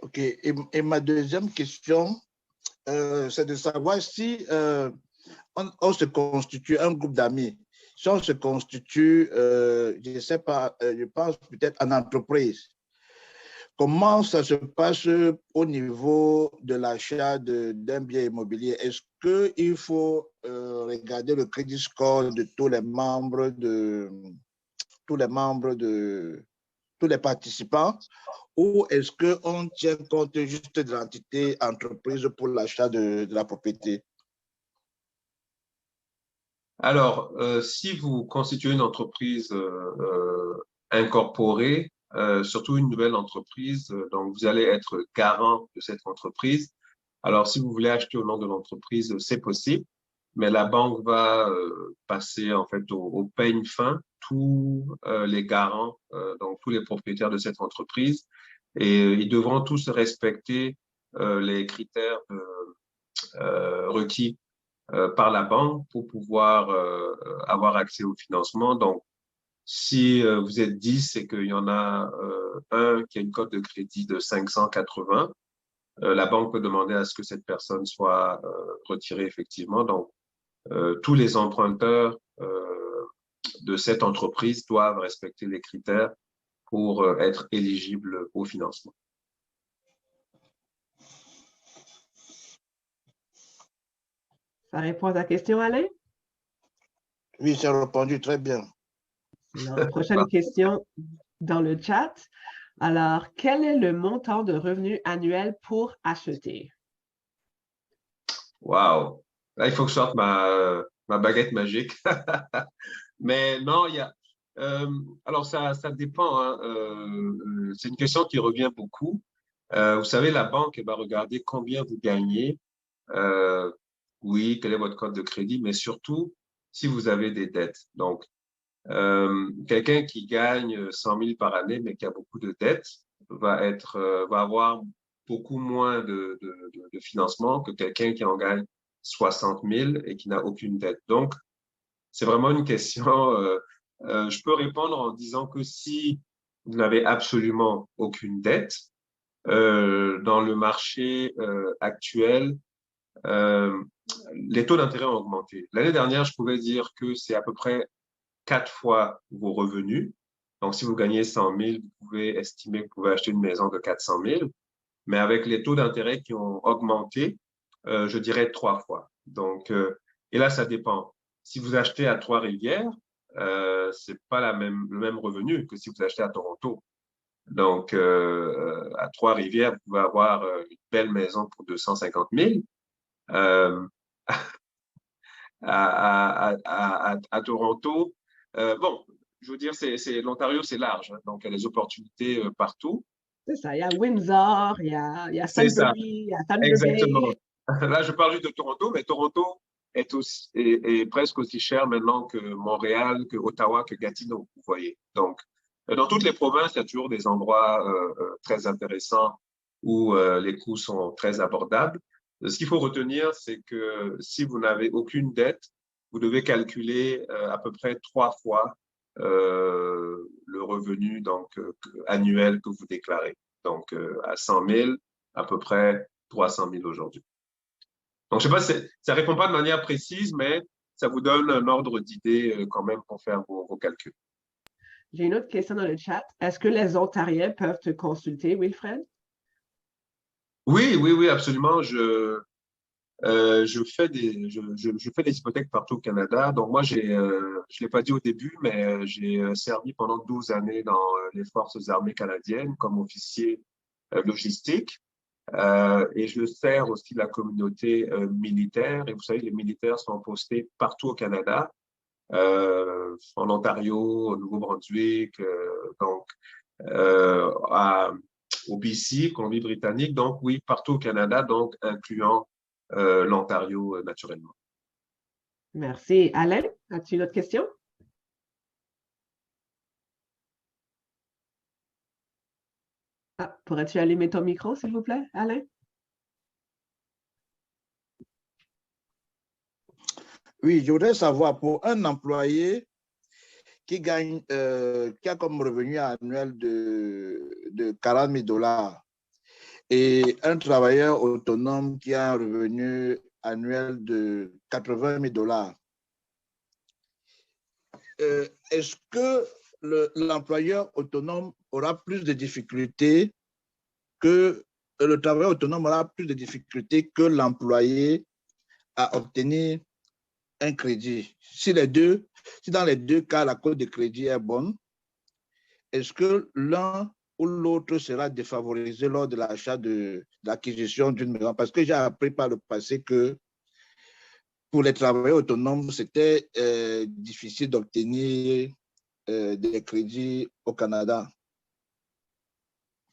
OK. Et ma deuxième question, c'est de savoir si on se constitue un groupe d'amis. Si on se constitue, je ne sais pas, je pense peut-être en entreprise. Comment ça se passe au niveau de l'achat d'un bien immobilier? Est-ce qu'il faut regarder le crédit score de tous les membres tous les participants, ou est-ce qu'on tient compte juste de l'entité entreprise pour l'achat de la propriété? Alors, si vous constituez une entreprise incorporée, surtout une nouvelle entreprise, donc vous allez être garant de cette entreprise. Alors, si vous voulez acheter au nom de l'entreprise, c'est possible, mais la banque va passer en fait au peigne fin tous les garants, donc tous les propriétaires de cette entreprise, et ils devront tous respecter les critères requis par la banque pour pouvoir avoir accès au financement. Donc, si vous êtes 10 et qu'il y en a un qui a une cote de crédit de 580, la banque peut demander à ce que cette personne soit retirée effectivement. Donc, tous les emprunteurs de cette entreprise doivent respecter les critères pour être éligibles au financement. Ça répond à ta question, Alain? Oui, c'est répondu très bien. Alors, prochaine question dans le chat. Alors, quel est le montant de revenus annuel pour acheter? Wow! Là, il faut que je sorte ma baguette magique. Mais non, il y a... alors, ça dépend, hein. C'est une question qui revient beaucoup. Vous savez, la banque va regarder combien vous gagnez. Oui, quel est votre code de crédit, mais surtout, si vous avez des dettes. Donc, quelqu'un qui gagne 100 000 par année, mais qui a beaucoup de dettes, va avoir beaucoup moins de financement que quelqu'un qui en gagne 60 000 et qui n'a aucune dette. Donc, c'est vraiment une question. Je peux répondre en disant que si vous n'avez absolument aucune dette, dans le marché actuel, les taux d'intérêt ont augmenté. L'année dernière, je pouvais dire que c'est à peu près 4 fois vos revenus. Donc, si vous gagnez 100 000, vous pouvez estimer que vous pouvez acheter une maison de 400 000. Mais avec les taux d'intérêt qui ont augmenté, je dirais 3 fois. Donc, et là, ça dépend. Si vous achetez à Trois-Rivières, c'est pas le même revenu que si vous achetez à Toronto. Donc, à Trois-Rivières, vous pouvez avoir une belle maison pour 250 000. À Toronto, bon, je veux dire, l'Ontario, c'est large, hein, donc il y a des opportunités partout. C'est ça, il y a Windsor, il y a Sudbury, il y a Thunder Exactement. Bay. Là, je parle juste de Toronto, mais Toronto est presque aussi cher maintenant que Montréal, que Ottawa, que Gatineau, vous voyez. Donc, dans toutes les provinces, il y a toujours des endroits très intéressants où les coûts sont très abordables. Ce qu'il faut retenir, c'est que si vous n'avez aucune dette, vous devez calculer à peu près 3 fois le revenu annuel que vous déclarez. Donc, à 100 000, à peu près 300 000 aujourd'hui. Donc, je ne sais pas, ça ne répond pas de manière précise, mais ça vous donne un ordre d'idée quand même pour faire vos calculs. J'ai une autre question dans le chat. Est-ce que les Ontariens peuvent te consulter, Wilfred? Oui, absolument. Je fais des hypothèques partout au Canada. Donc, moi, je ne l'ai pas dit au début, mais j'ai servi pendant 12 années dans les Forces armées canadiennes comme officier logistique. Et je sers aussi la communauté militaire. Et vous savez, les militaires sont postés partout au Canada, en Ontario, au Nouveau-Brunswick, au BC, Colombie-Britannique. Donc, oui, partout au Canada, donc incluant l'Ontario naturellement. Merci. Alain, as-tu une autre question? Ah, pourrais-tu allumer ton micro, s'il vous plaît, Alain? Oui, je voudrais savoir, pour un employé qui gagne, qui a comme revenu annuel de 40 000 $ et un travailleur autonome qui a un revenu annuel de 80 000 $, est-ce que l'employeur autonome aura plus de difficultés que le travailleur autonome aura plus de difficultés que l'employé à obtenir un crédit? Si dans les deux cas, la cote de crédit est bonne, est-ce que l'un ou l'autre sera défavorisé lors de l'achat de l'acquisition d'une maison? Parce que j'ai appris par le passé que pour les travailleurs autonomes, c'était difficile d'obtenir des crédits au Canada.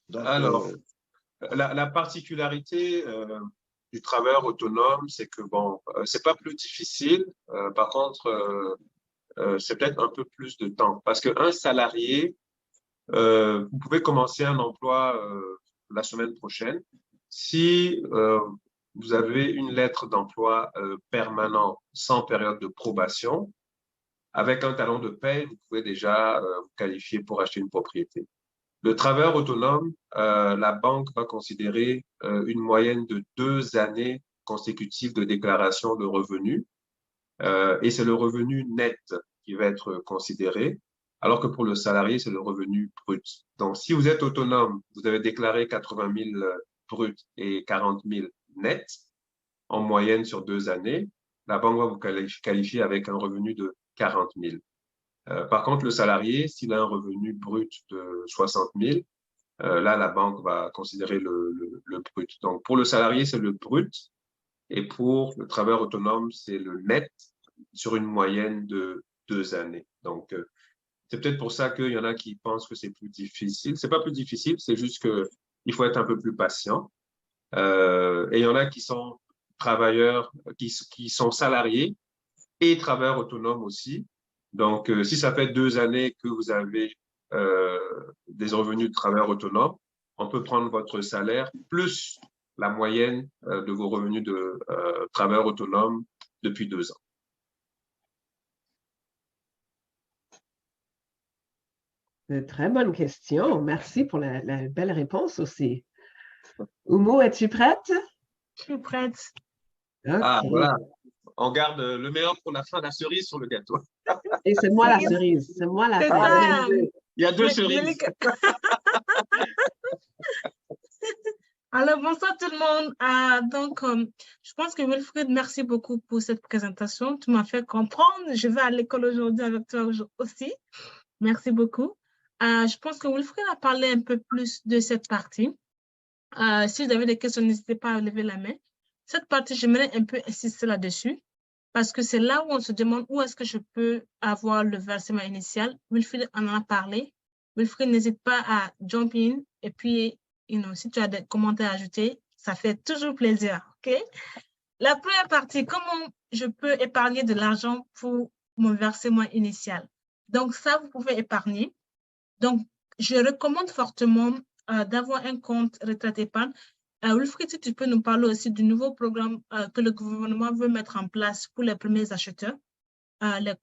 Donc, Alors, la particularité du travailleur autonome, c'est que, bon, c'est pas plus difficile. Par contre, c'est peut-être un peu plus de temps. Parce qu'un salarié, vous pouvez commencer un emploi la semaine prochaine. Si vous avez une lettre d'emploi permanent sans période de probation, avec un talon de paie, vous pouvez déjà vous qualifier pour acheter une propriété. Le travailleur autonome, la banque va considérer une moyenne de 2 années consécutives de déclaration de revenus et c'est le revenu net qui va être considéré, alors que pour le salarié, c'est le revenu brut. Donc, si vous êtes autonome, vous avez déclaré 80 000 brut et 40 000 net en moyenne sur 2 années, la banque va vous qualifier avec un revenu de 40 000. Par contre, le salarié, s'il a un revenu brut de 60 000, là, la banque va considérer le brut. Donc, pour le salarié, c'est le brut. Et pour le travailleur autonome, c'est le net sur une moyenne de 2 années. Donc, c'est peut-être pour ça qu'il y en a qui pensent que c'est plus difficile. C'est pas plus difficile, c'est juste que il faut être un peu plus patient. Et il y en a qui sont travailleurs, qui sont salariés et travailleurs autonomes aussi. Donc, si ça fait 2 années que vous avez des revenus de travailleurs autonomes, on peut prendre votre salaire plus la moyenne de vos revenus de travailleurs autonomes depuis 2 ans. Une très bonne question. Merci pour la belle réponse aussi. Oumo, es-tu prête? Je suis prête. Okay. Ah, voilà. On garde le meilleur pour la fin, la cerise sur le gâteau. Et c'est moi la cerise. C'est moi la cerise. Il y a 2 cerises. Alors, bonsoir tout le monde. Donc, je pense que Wilfred, merci beaucoup pour cette présentation. Tu m'as fait comprendre. Je vais à l'école aujourd'hui avec toi aussi. Merci beaucoup. Je pense que Wilfred a parlé un peu plus de cette partie. Si vous avez des questions, n'hésitez pas à lever la main. Cette partie, j'aimerais un peu insister là-dessus parce que c'est là où on se demande où est-ce que je peux avoir le versement initial. Wilfred en a parlé. Wilfred, n'hésite pas à jump in et puis, si tu as des commentaires à ajouter, ça fait toujours plaisir, OK? La première partie, comment je peux épargner de l'argent pour mon versement initial? Donc, ça, vous pouvez épargner. Donc, je recommande fortement d'avoir un compte retraite épargne. Wilfried, si tu peux nous parler aussi du nouveau programme que le gouvernement veut mettre en place pour les premiers acheteurs, le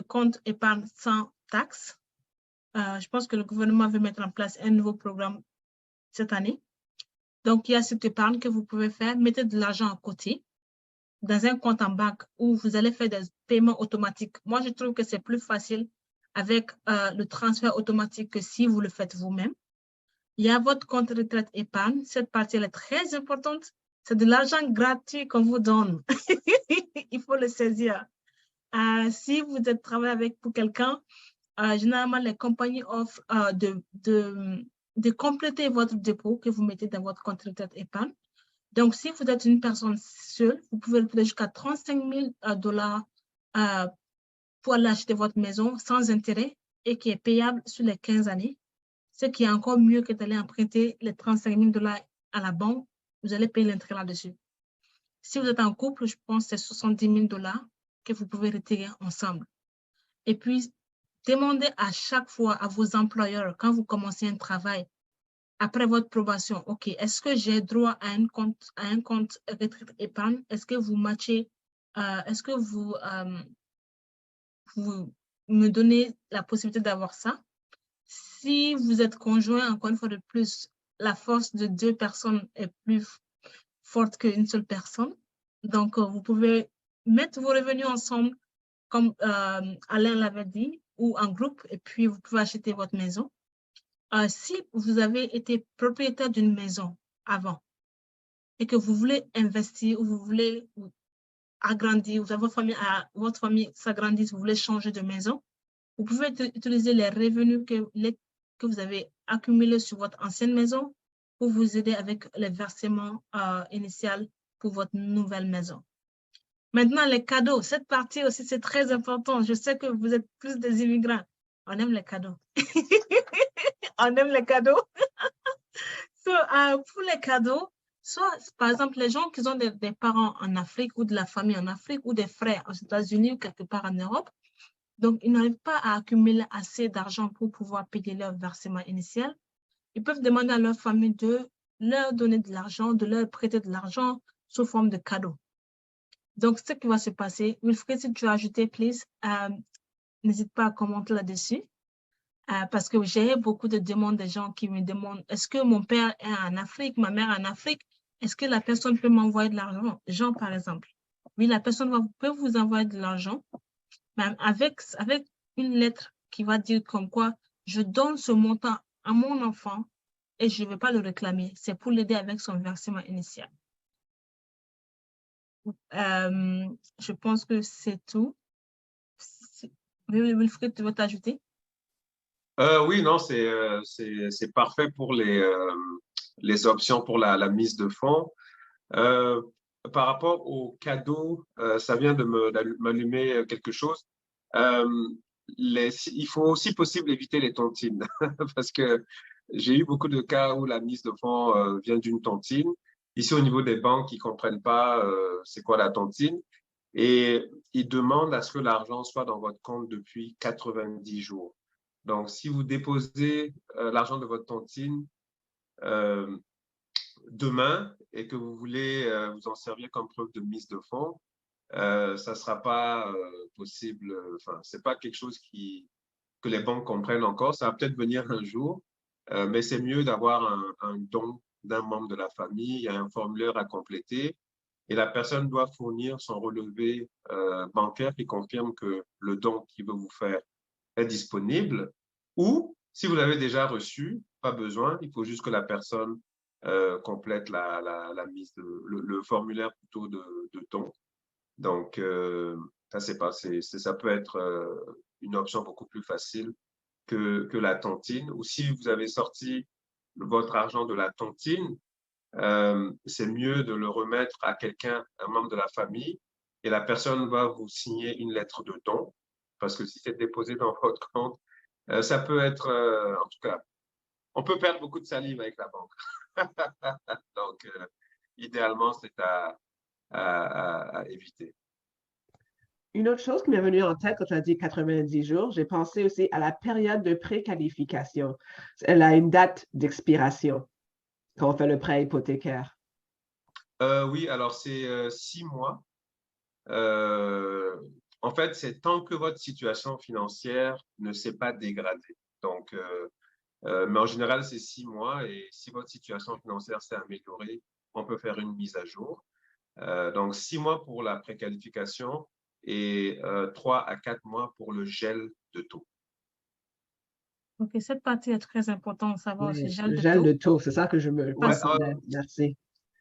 compte épargne sans taxe. Je pense que le gouvernement veut mettre en place un nouveau programme cette année. Donc, il y a cette épargne que vous pouvez faire. Mettez de l'argent à côté dans un compte en banque où vous allez faire des paiements automatiques. Moi, je trouve que c'est plus facile avec le transfert automatique que si vous le faites vous-même. Il y a votre compte retraite épargne. Cette partie, elle est très importante. C'est de l'argent gratuit qu'on vous donne. Il faut le saisir. Si vous êtes travaillé pour quelqu'un, généralement, les compagnies offrent de compléter votre dépôt que vous mettez dans votre compte retraite épargne. Donc, si vous êtes une personne seule, vous pouvez le faire jusqu'à 35 000 $ pour aller acheter votre maison sans intérêt et qui est payable sur les 15 années. Ce qui est encore mieux que d'aller emprunter les 35 000 $ à la banque. Vous allez payer l'intérêt là-dessus. Si vous êtes en couple, je pense que c'est 70 000 $ que vous pouvez retirer ensemble. Et puis, demandez à chaque fois à vos employeurs, quand vous commencez un travail, après votre probation, OK, est-ce que j'ai droit à un compte retraite épargne? Est-ce que vous matchez, est-ce que vous me donnez la possibilité d'avoir ça? Si vous êtes conjoint, encore une fois de plus, la force de 2 personnes est plus forte qu'une seule personne. Donc, vous pouvez mettre vos revenus ensemble, comme Alain l'avait dit, ou en groupe, et puis vous pouvez acheter votre maison. Si vous avez été propriétaire d'une maison avant et que vous voulez investir ou vous voulez agrandir, votre famille s'agrandisse, vous voulez changer de maison, vous pouvez utiliser les revenus que vous avez accumulés sur votre ancienne maison pour vous aider avec les versements initiaux pour votre nouvelle maison. Maintenant, les cadeaux. Cette partie aussi, c'est très important. Je sais que vous êtes plus des immigrants. On aime les cadeaux. On aime les cadeaux. Pour les cadeaux, soit, par exemple, les gens qui ont des parents en Afrique ou de la famille en Afrique ou des frères aux États-Unis ou quelque part en Europe, donc ils n'arrivent pas à accumuler assez d'argent pour pouvoir payer leur versement initial. Ils peuvent demander à leur famille de leur donner de l'argent, de leur prêter de l'argent sous forme de cadeaux. Donc, ce qui va se passer, Wilfried, si tu as ajouté, please, n'hésite pas à commenter là-dessus. Parce que j'ai beaucoup de demandes de gens qui me demandent, est-ce que mon père est en Afrique, ma mère est en Afrique, est-ce que la personne peut m'envoyer de l'argent? Jean, par exemple. Oui, la personne peut vous envoyer de l'argent, même avec une lettre qui va dire comme quoi, je donne ce montant à mon enfant et je ne vais pas le réclamer. C'est pour l'aider avec son versement initial. Je pense que c'est tout. Wilfried, tu veux t'ajouter? Oui, non, c'est parfait pour les options pour la mise de fonds. Par rapport aux cadeaux, ça vient de m'allumer quelque chose. Il faut aussi possible éviter les tontines parce que j'ai eu beaucoup de cas où la mise de fonds vient d'une tontine. Ici, au niveau des banques, ils ne comprennent pas c'est quoi la tontine et ils demandent à ce que l'argent soit dans votre compte depuis 90 jours. Donc, si vous déposez l'argent de votre tontine demain et que vous voulez vous en servir comme preuve de mise de fonds, ça ne sera pas possible. Enfin, c'est pas quelque chose que les banques comprennent encore. Ça va peut-être venir un jour, mais c'est mieux d'avoir un don d'un membre de la famille. Il y a un formulaire à compléter et la personne doit fournir son relevé bancaire qui confirme que le don qu'il veut vous faire est disponible. Ou, si vous l'avez déjà reçu, pas besoin, il faut juste que la personne complète la mise, le formulaire plutôt de don. Donc, ça peut être une option beaucoup plus facile que la tontine. Ou si vous avez sorti votre argent de la tontine, c'est mieux de le remettre à quelqu'un, un membre de la famille, et la personne va vous signer une lettre de don, parce que si c'est déposé dans votre compte, ça peut être, en tout cas, on peut perdre beaucoup de salive avec la banque. Donc, idéalement, c'est à éviter. Une autre chose qui m'est venue en tête quand tu as dit 90 jours, j'ai pensé aussi à la période de préqualification. Elle a une date d'expiration quand on fait le prêt hypothécaire. Oui, alors c'est 6 mois. En fait, c'est tant que votre situation financière ne s'est pas dégradée. Donc, mais en général, c'est 6 mois et si votre situation financière s'est améliorée, on peut faire une mise à jour. Donc, 6 mois pour la préqualification et 3 à 4 mois pour le gel de taux. Ok, cette partie est très importante, savoir Oui, aussi gel de gel taux. de taux, c'est ça que je me Ouais, demandais. Merci.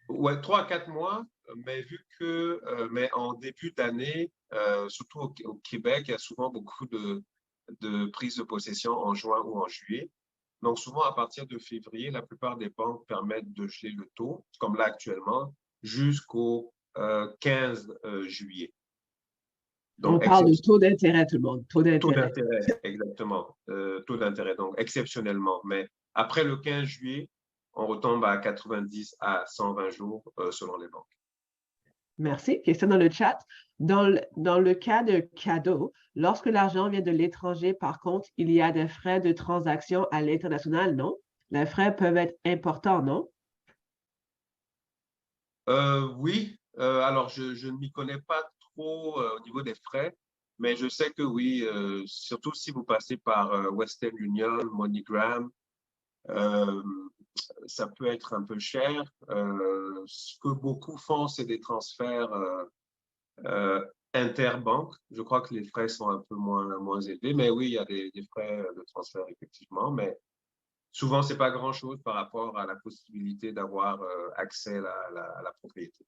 ouais, 3 à 4 mois, mais en début d'année, surtout au Québec, il y a souvent beaucoup de prises de possession en juin ou en juillet. Donc, souvent, à partir de février, la plupart des banques permettent de geler le taux, comme là actuellement, jusqu'au 15 juillet. On Donc, parle de taux d'intérêt, tout le monde. Taux taux d'intérêt. d'intérêt, exactement. Taux d'intérêt, donc exceptionnellement. Mais après le 15 juillet, on retombe à 90 à 120 jours selon les banques. Merci. Question dans le chat. Dans le cas de cadeau, lorsque l'argent vient de l'étranger, par contre, il y a des frais de transaction à l'international, non? Les frais peuvent être importants, non? Oui, alors je ne m'y connais pas trop au niveau des frais, mais je sais que oui, surtout si vous passez par Western Union, MoneyGram, euh, ça peut être un peu cher. Ce que beaucoup font, c'est des transferts interbanques. Je crois que les frais sont un peu moins élevés, mais oui, il y a des frais de transfert effectivement, mais souvent, c'est pas grand-chose par rapport à la possibilité d'avoir accès à la propriété.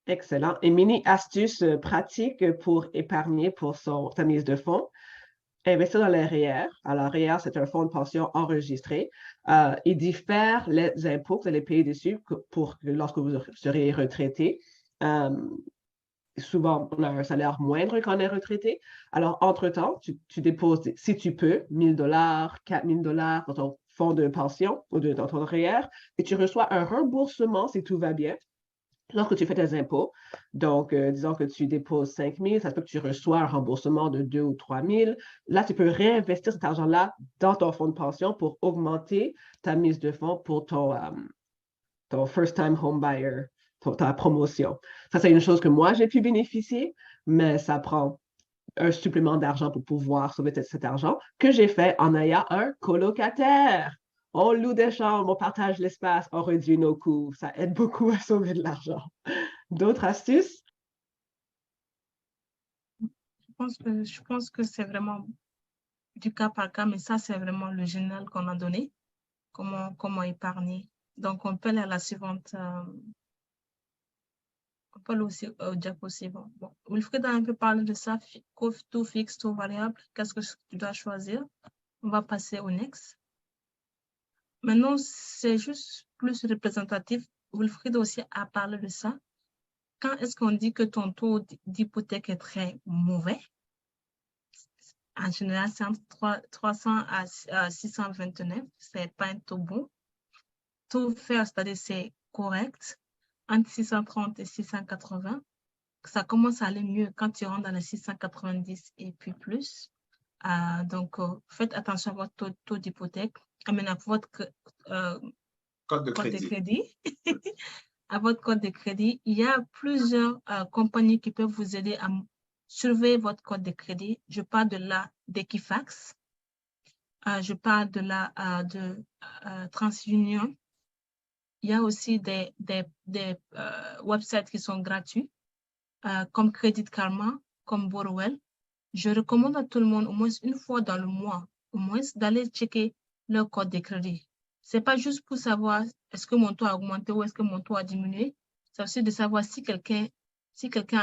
Excellent. Et mini astuce pratique pour épargner pour sa mise de fonds. Investir dans les REER. Alors, REER, c'est un fonds de pension enregistré. Il diffère les impôts que vous allez payer dessus lorsque vous serez retraité. Souvent, on a un salaire moindre quand on est retraité. Alors, entre-temps, tu déposes, si tu peux, 1 000 $, 4 000 $ dans ton fonds de pension ou dans ton REER et tu reçois un remboursement si tout va bien lorsque tu fais tes impôts. Donc, disons que tu déposes 5 000, ça se peut que tu reçois un remboursement de 2 ou 3 000. Là, tu peux réinvestir cet argent-là dans ton fonds de pension pour augmenter ta mise de fonds pour ton first-time home buyer, ta promotion. Ça, c'est une chose que moi, j'ai pu bénéficier, mais ça prend un supplément d'argent pour pouvoir sauver cet argent que j'ai fait en ayant un colocataire. On loue des chambres, on partage l'espace, on réduit nos coûts. Ça aide beaucoup à sauver de l'argent. D'autres astuces? Je pense que c'est vraiment du cas par cas, mais ça, c'est vraiment le général qu'on a donné. Comment épargner. Donc, on peut aller à la suivante. On peut aller aussi au diapo suivant. Bon, Wilfried a un peu parlé de ça. Tout fixe, tout variable. Qu'est-ce que tu dois choisir? On va passer au next. Maintenant, c'est juste plus représentatif. Wilfried aussi a parlé de ça. Quand est-ce qu'on dit que ton taux d'hypothèque est très mauvais? En général, c'est entre 300 à 629. C'est pas un taux bon. Taux fair, c'est-à-dire c'est correct. Entre 630 et 680. Ça commence à aller mieux quand tu rentres dans les 690 et puis plus. Donc, faites attention à votre taux d'hypothèque. À votre Code de code de crédit. crédit. À votre code de crédit, il y a plusieurs compagnies qui peuvent vous aider à surveiller votre code de crédit. Je parle d'Equifax. Je parle de TransUnion. Il y a aussi des websites qui sont gratuits, comme Credit Karma, comme Borrowell. Je recommande à tout le monde, au moins une fois dans le mois, au moins d'aller checker leur code de crédit. C'est pas juste pour savoir est-ce que mon taux a augmenté ou est-ce que mon taux a diminué. C'est aussi de savoir si quelqu'un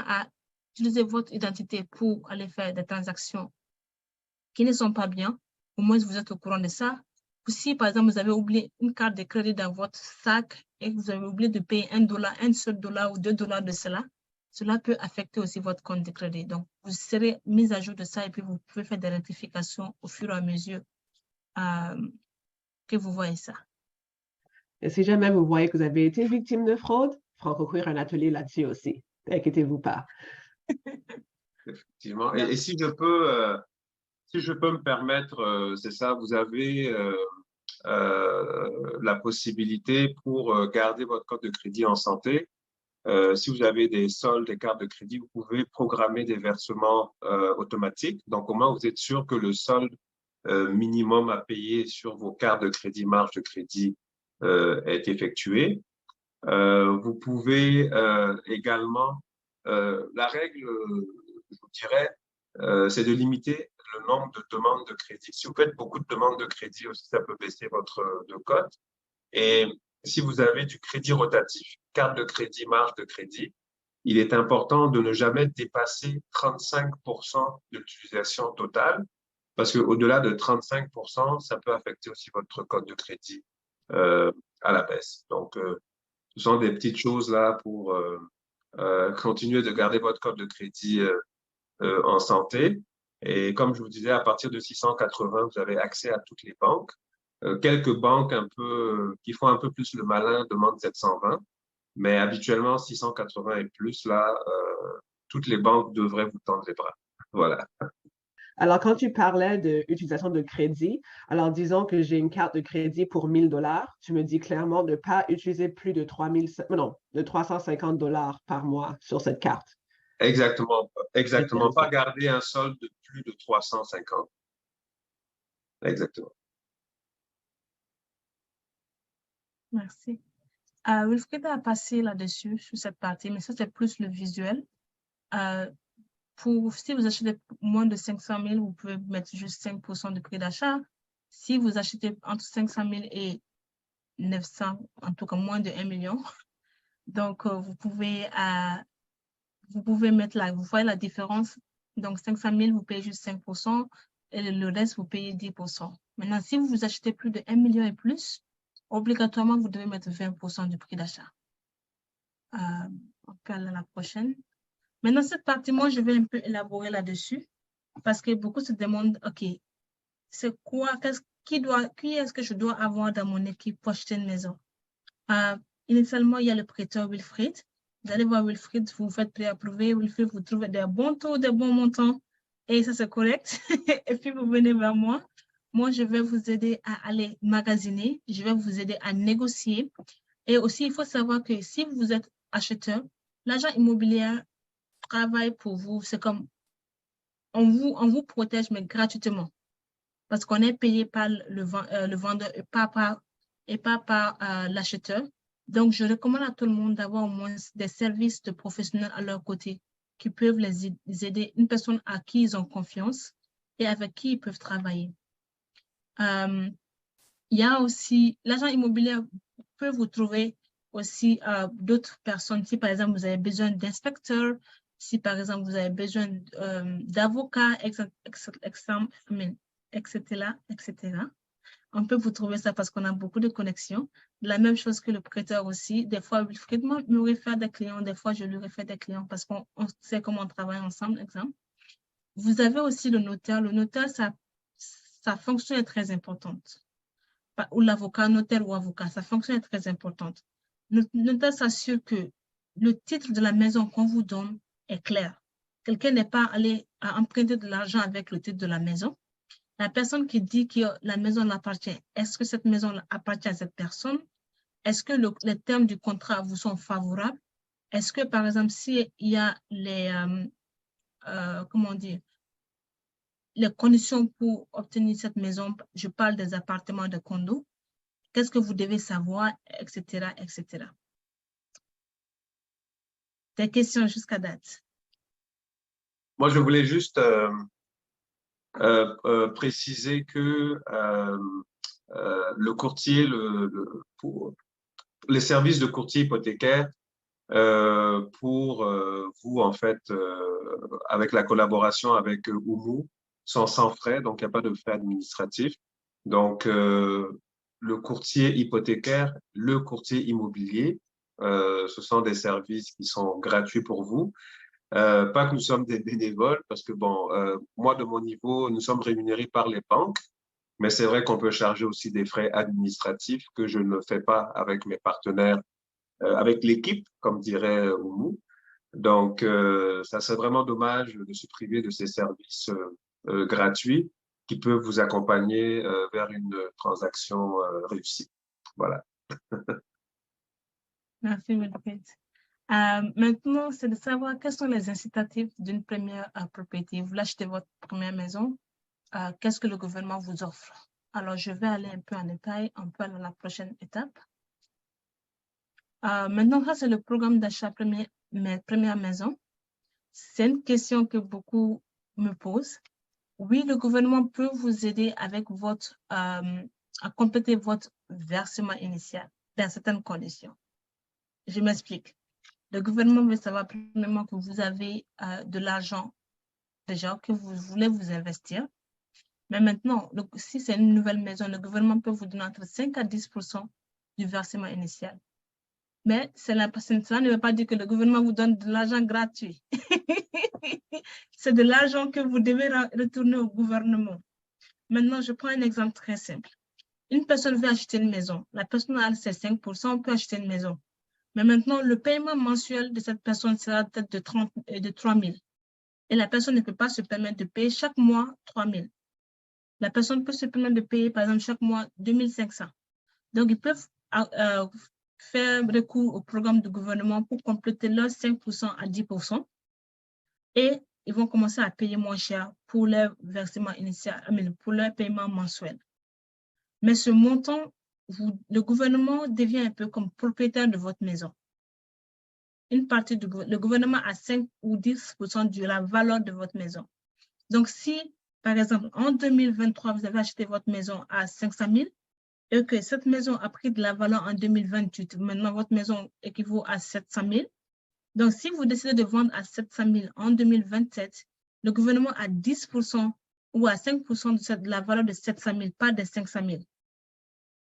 a utilisé votre identité pour aller faire des transactions qui ne sont pas bien. Au moins, vous êtes au courant de ça. Si, par exemple, vous avez oublié une carte de crédit dans votre sac et que vous avez oublié de payer un seul dollar ou $2 de cela peut affecter aussi votre compte de crédit. Donc, vous serez mis à jour de ça et puis vous pouvez faire des rectifications au fur et à mesure que vous voyez ça. Et si jamais vous voyez que vous avez été victime de fraude, Franco ouvrir un atelier là-dessus aussi. Inquiétez-vous pas. Effectivement. Et si je peux me permettre, c'est ça, vous avez la possibilité pour garder votre code de crédit en santé. Si vous avez des soldes, des cartes de crédit, vous pouvez programmer des versements automatiques. Donc, au moins, vous êtes sûr que le solde minimum à payer sur vos cartes de crédit, marge de crédit, est effectué. Vous pouvez également, la règle, je vous dirais, c'est de limiter le nombre de demandes de crédit. Si vous faites beaucoup de demandes de crédit aussi, ça peut baisser votre cote. Et si vous avez du crédit rotatif, carte de crédit, marge de crédit, il est important de ne jamais dépasser 35% d'utilisation totale, parce qu'au-delà de 35%, ça peut affecter aussi votre code de crédit à la baisse. Donc, ce sont des petites choses là pour continuer de garder votre code de crédit en santé. Et comme je vous disais, à partir de 680, vous avez accès à toutes les banques. Quelques banques qui font un peu plus le malin demandent 720, mais habituellement 680 et plus, là, toutes les banques devraient vous tendre les bras. Voilà. Alors, quand tu parlais d'utilisation de crédit, alors disons que j'ai une carte de crédit pour 1 000 $, tu me dis clairement de ne pas utiliser plus de 350 $ par mois sur cette carte. Exactement. Exactement. Pas garder un solde de plus de 350. Exactement. Merci. Wilfried a passé là-dessus, sur cette partie, mais ça, c'est plus le visuel. Si vous achetez moins de 500 000, vous pouvez mettre juste 5% de prix d'achat. Si vous achetez entre 500 000 et 900, en tout cas moins de 1 million, donc vous pouvez mettre vous voyez la différence. Donc 500 000, vous payez juste 5% et le reste, vous payez 10%. Maintenant, si vous achetez plus de 1 million et plus, obligatoirement, vous devez mettre 20% du prix d'achat. On peut aller à la prochaine. Maintenant, cette partie, moi, je vais un peu élaborer là-dessus parce que beaucoup se demandent, OK, c'est quoi, qui est-ce que je dois avoir dans mon équipe pour acheter une maison? Initialement, il y a le prêteur Wilfried. Vous allez voir Wilfried, vous faites préapprouver. Wilfried, vous trouvez des bons taux, des bons montants et ça, c'est correct. Et puis, vous venez vers moi. Moi, je vais vous aider à aller magasiner. Je vais vous aider à négocier. Et aussi, il faut savoir que si vous êtes acheteur, l'agent immobilier travaille pour vous. C'est comme, on vous protège, mais gratuitement. Parce qu'on est payé par le vendeur et pas par l'acheteur. Donc, je recommande à tout le monde d'avoir au moins des services de professionnels à leur côté qui peuvent les aider, une personne à qui ils ont confiance et avec qui ils peuvent travailler. Il y a aussi, l'agent immobilier peut vous trouver aussi d'autres personnes. Si par exemple, vous avez besoin d'inspecteurs, si par exemple, vous avez besoin d'avocats, etc., etc. On peut vous trouver ça parce qu'on a beaucoup de connexions. La même chose que le prêteur aussi. Des fois, Wilfried me réfère des clients, des fois, je lui réfère des clients parce qu'on sait comment on travaille ensemble, exemple. Vous avez aussi le notaire. Le notaire, sa fonction est très importante. Ou l'avocat, notaire ou avocat, sa fonction est très importante. Le notaire s'assure que le titre de la maison qu'on vous donne est clair. Quelqu'un n'est pas allé à emprunter de l'argent avec le titre de la maison. La personne qui dit que la maison l'appartient, est-ce que cette maison appartient à cette personne? Est-ce que les termes du contrat vous sont favorables? Est-ce que, par exemple, s'il y a les conditions pour obtenir cette maison, je parle des appartements de condos, qu'est-ce que vous devez savoir, etc., etc. Des questions jusqu'à date? Moi, je voulais juste préciser que le courtier, pour les services de courtier hypothécaire, pour vous, en fait, avec la collaboration avec Oumu, sont sans frais, donc il n'y a pas de frais administratifs. Donc, le courtier hypothécaire, le courtier immobilier, ce sont des services qui sont gratuits pour vous. Pas que nous sommes des bénévoles, parce que bon, moi de mon niveau, nous sommes rémunérés par les banques, Mais c'est vrai qu'on peut charger aussi des frais administratifs que je ne fais pas avec mes partenaires, avec l'équipe, comme dirait Oumou. Donc, ça serait vraiment dommage de se priver de ces services gratuits qui peuvent vous accompagner vers une transaction réussie. Voilà. Merci, Wilfried. Maintenant, c'est de savoir quels sont les incitatifs d'une première propriété. Vous achetez votre première maison, qu'est-ce que le gouvernement vous offre? Alors, je vais aller un peu en détail, on peut aller à la prochaine étape. Maintenant, ça, c'est le programme d'achat première maison. C'est une question que beaucoup me posent. Oui, le gouvernement peut vous aider avec à compléter votre versement initial dans certaines conditions. Je m'explique. Le gouvernement veut savoir premièrement que vous avez de l'argent déjà, que vous voulez vous investir. Mais maintenant, si c'est une nouvelle maison, le gouvernement peut vous donner entre 5 à 10% du versement initial. Mais cela ne veut pas dire que le gouvernement vous donne de l'argent gratuit. C'est de l'argent que vous devez retourner au gouvernement. Maintenant, je prends un exemple très simple. Une personne veut acheter une maison. La personne a ses 5%, on peut acheter une maison. Mais maintenant, le paiement mensuel de cette personne sera peut-être de 3 000. Et la personne ne peut pas se permettre de payer chaque mois 3 000. La personne peut se permettre de payer, par exemple, chaque mois 2 500. Donc, ils peuvent faire recours au programme du gouvernement pour compléter leurs 5% à 10%. Et ils vont commencer à payer moins cher pour leur versement initial, pour leur paiement mensuel. Mais ce montant, le gouvernement devient un peu comme propriétaire de votre maison. Une partie le gouvernement a 5 ou 10% de la valeur de votre maison. Donc, si, par exemple, en 2023, vous avez acheté votre maison à 500 000 et que cette maison a pris de la valeur en 2028, maintenant votre maison équivaut à 700 000. Donc, si vous décidez de vendre à 700 000 en 2027, le gouvernement a 10% ou à 5% de la valeur de 700 000, pas de 500 000.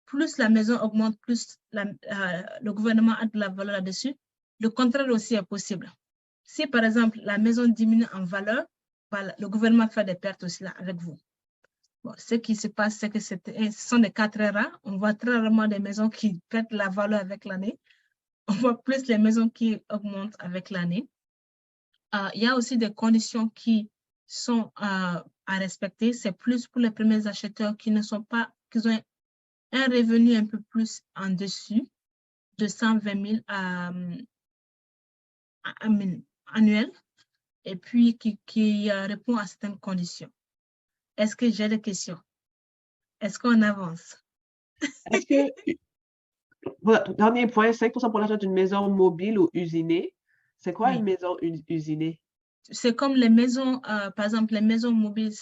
Plus la maison augmente, plus le gouvernement a de la valeur là-dessus. Le contraire aussi est possible. Si, par exemple, la maison diminue en valeur, le gouvernement fait des pertes aussi là avec vous. Bon, ce qui se passe, c'est que ce sont des cas très rares. On voit très rarement des maisons qui perdent la valeur avec l'année. On voit plus les maisons qui augmentent avec l'année. Il y a aussi des conditions qui sont à respecter. C'est plus pour les premiers acheteurs qui ont un revenu un peu plus en dessus de 120 000 annuels et puis qui répond à certaines conditions. Est-ce que j'ai des questions? Est-ce qu'on avance? Est-ce que, votre dernier point, 5% pour l'achat d'une maison mobile ou usinée. C'est quoi une maison usinée? C'est comme les maisons, par exemple, les maisons mobiles,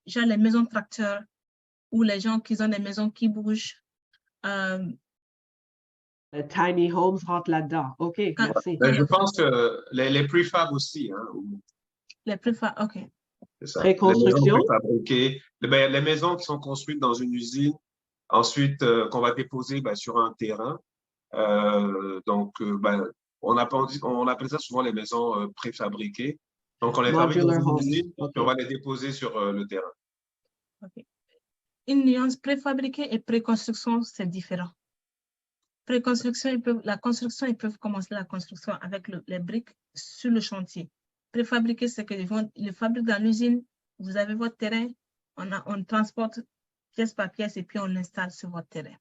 genre les maisons tracteurs ou les gens qui ont des maisons qui bougent. Tiny homes rentre là-dedans. OK, merci. Je pense que les prefab aussi. Hein, les prefab, OK. C'est ça. Préconstruction? Les maisons préfabriquées. Les maisons qui sont construites dans une usine, ensuite qu'on va déposer sur un terrain. On appelle ça souvent les maisons préfabriquées. Donc, on les fabrique dans une usine, et on va les déposer sur le terrain. Okay. Une nuance, préfabriquée et préconstruction, c'est différent. Préconstruction, la construction, ils peuvent commencer la construction avec les briques sur le chantier. Préfabriqué, c'est qu'ils le fabriquent dans l'usine, vous avez votre terrain, on transporte pièce par pièce et puis on l'installe sur votre terrain.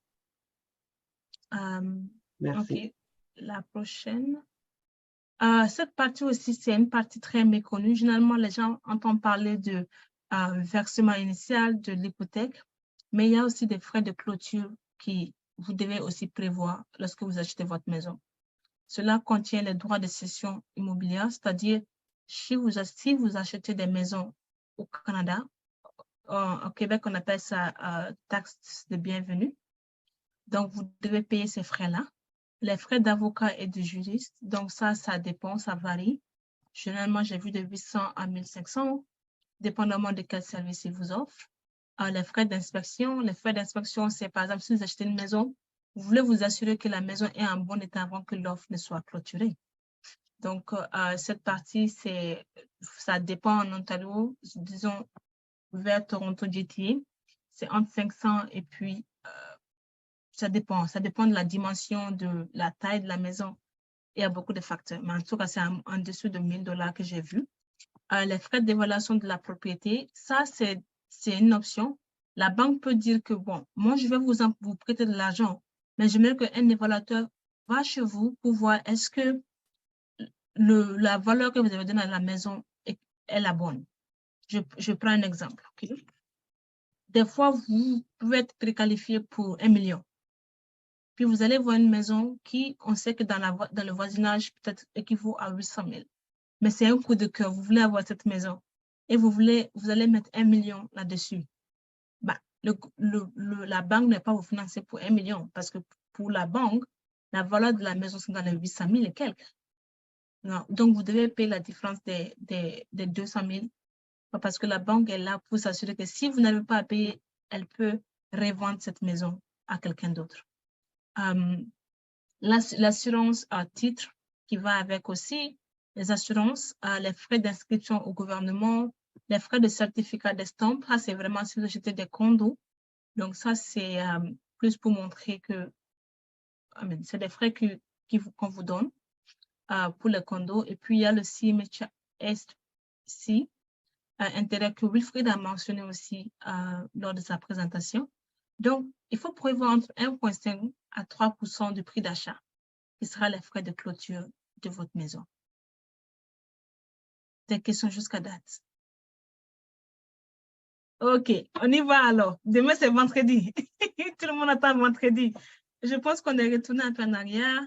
Merci. OK, la prochaine. Cette partie aussi, c'est une partie très méconnue. Généralement, les gens entendent parler de versement initial, de l'hypothèque, mais il y a aussi des frais de clôture qui vous devez aussi prévoir lorsque vous achetez votre maison. Cela contient les droits de cession immobilière, c'est-à-dire si vous achetez des maisons au Canada, au Québec, on appelle ça taxe de bienvenue. Donc, vous devez payer ces frais-là. Les frais d'avocat et de juriste, donc ça dépend, ça varie. Généralement, j'ai vu de 800 à 1500, dépendamment de quel service ils vous offrent. Les frais d'inspection, c'est par exemple, si vous achetez une maison, vous voulez vous assurer que la maison est en bon état avant que l'offre ne soit clôturée. Donc, cette partie, ça dépend en Ontario, disons, vers Toronto GTA. c'est entre 500 et puis ça dépend de la dimension, de la taille de la maison. Il y a beaucoup de facteurs, mais en tout cas, c'est en dessous de 1 000 $ que j'ai vu. Les frais d'évaluation de la propriété, ça, c'est une option. La banque peut dire que, bon, moi, je vais vous prêter de l'argent, mais j'aimerais qu'un évaluateur va chez vous pour voir est-ce que la valeur que vous avez donnée à la maison est la bonne. Je prends un exemple. Okay? Des fois, vous pouvez être préqualifié pour 1 million. Puis vous allez voir une maison qui, on sait que dans le voisinage, peut-être équivaut à 800 000. Mais c'est un coup de cœur. Vous voulez avoir cette maison et vous allez mettre 1 million là-dessus. Bah, la banque ne va pas vous financer pour 1 million parce que pour la banque, la valeur de la maison, c'est dans les 800 000 et quelques. Non. Donc, vous devez payer la différence des 200 000 parce que la banque est là pour s'assurer que si vous n'avez pas à payer, elle peut revendre cette maison à quelqu'un d'autre. L'assurance à titre qui va avec aussi, les assurances, les frais d'inscription au gouvernement, les frais de certificat d'estampe, ça c'est vraiment si vous achetez des condos. Donc ça c'est plus pour montrer que c'est des frais qu'on vous donne pour les condos. Et puis il y a le CMHC, intérêt que Wilfried a mentionné aussi lors de sa présentation. Donc, il faut prévoir entre 1,5 à 3% du prix d'achat, qui sera les frais de clôture de votre maison. Des questions jusqu'à date? OK, on y va alors. Demain, c'est vendredi. Tout le monde attend vendredi. Je pense qu'on est retourné un peu en arrière.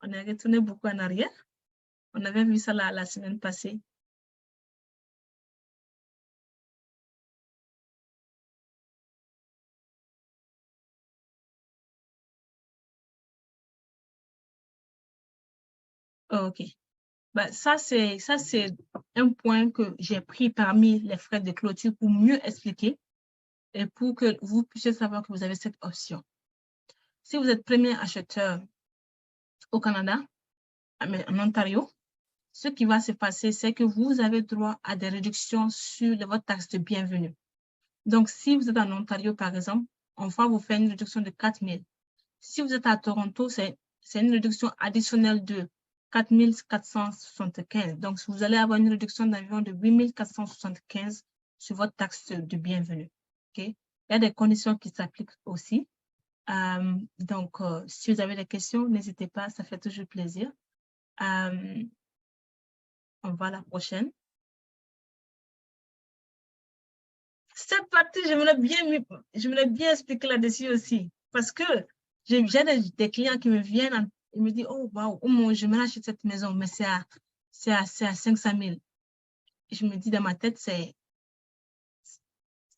On est retourné beaucoup en arrière. On avait vu ça la semaine passée. OK. Ben, ça, c'est un point que j'ai pris parmi les frais de clôture pour mieux expliquer et pour que vous puissiez savoir que vous avez cette option. Si vous êtes premier acheteur au Canada, en Ontario, ce qui va se passer, c'est que vous avez droit à des réductions sur votre taxe de bienvenue. Donc, si vous êtes en Ontario, par exemple, on va vous faire une réduction de 4 000. Si vous êtes à Toronto, c'est une réduction additionnelle de 4 475. Donc, vous allez avoir une réduction d'environ de 8 475 sur votre taxe de bienvenue. Okay? Il y a des conditions qui s'appliquent aussi. Donc, si vous avez des questions, n'hésitez pas, ça fait toujours plaisir. On va à la prochaine. Cette partie, j'aimerais bien expliquer là-dessus aussi. Parce que j'ai des clients qui me viennent, ils me disent, oh, wow, j'aimerais acheter cette maison, mais c'est à 500 000. Et je me dis dans ma tête, c'est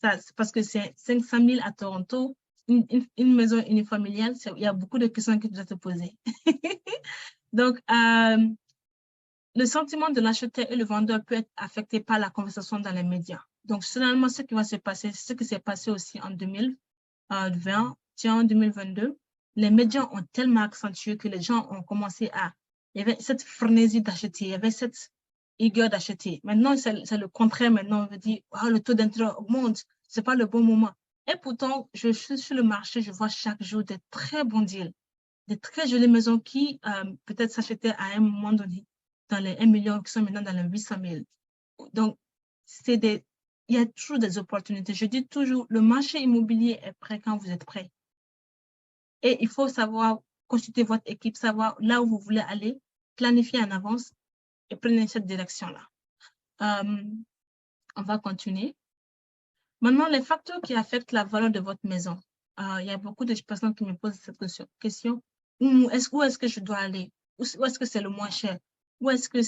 parce que c'est 500 000 à Toronto, une maison unifamiliale, il y a beaucoup de questions que tu dois te poser. Donc, le sentiment de l'acheteur et le vendeur peut être affecté par la conversation dans les médias. Donc, finalement, ce qui va se passer, ce qui s'est passé aussi en 2020, en 2022, les médias ont tellement accentué que les gens ont commencé il y avait cette frénésie d'acheter, il y avait cette rigueur d'acheter. Maintenant, c'est le contraire. Maintenant, on veut dire, oh, le taux d'intérêt augmente, ce n'est pas le bon moment. Et pourtant, je suis sur le marché, je vois chaque jour des très bons deals, des très jolies maisons qui peut-être s'achetaient à un moment donné dans les 1 million, qui sont maintenant dans les 800 000. Donc, il y a toujours des opportunités. Je dis toujours, le marché immobilier est prêt quand vous êtes prêt. Et il faut savoir consulter votre équipe, savoir là où vous voulez aller, planifier en avance et prenez cette direction-là. On va continuer. Maintenant, les facteurs qui affectent la valeur de votre maison. Il y a beaucoup de personnes qui me posent cette question. Où est-ce que je dois aller? Où est-ce que c'est le moins cher? Où est-ce que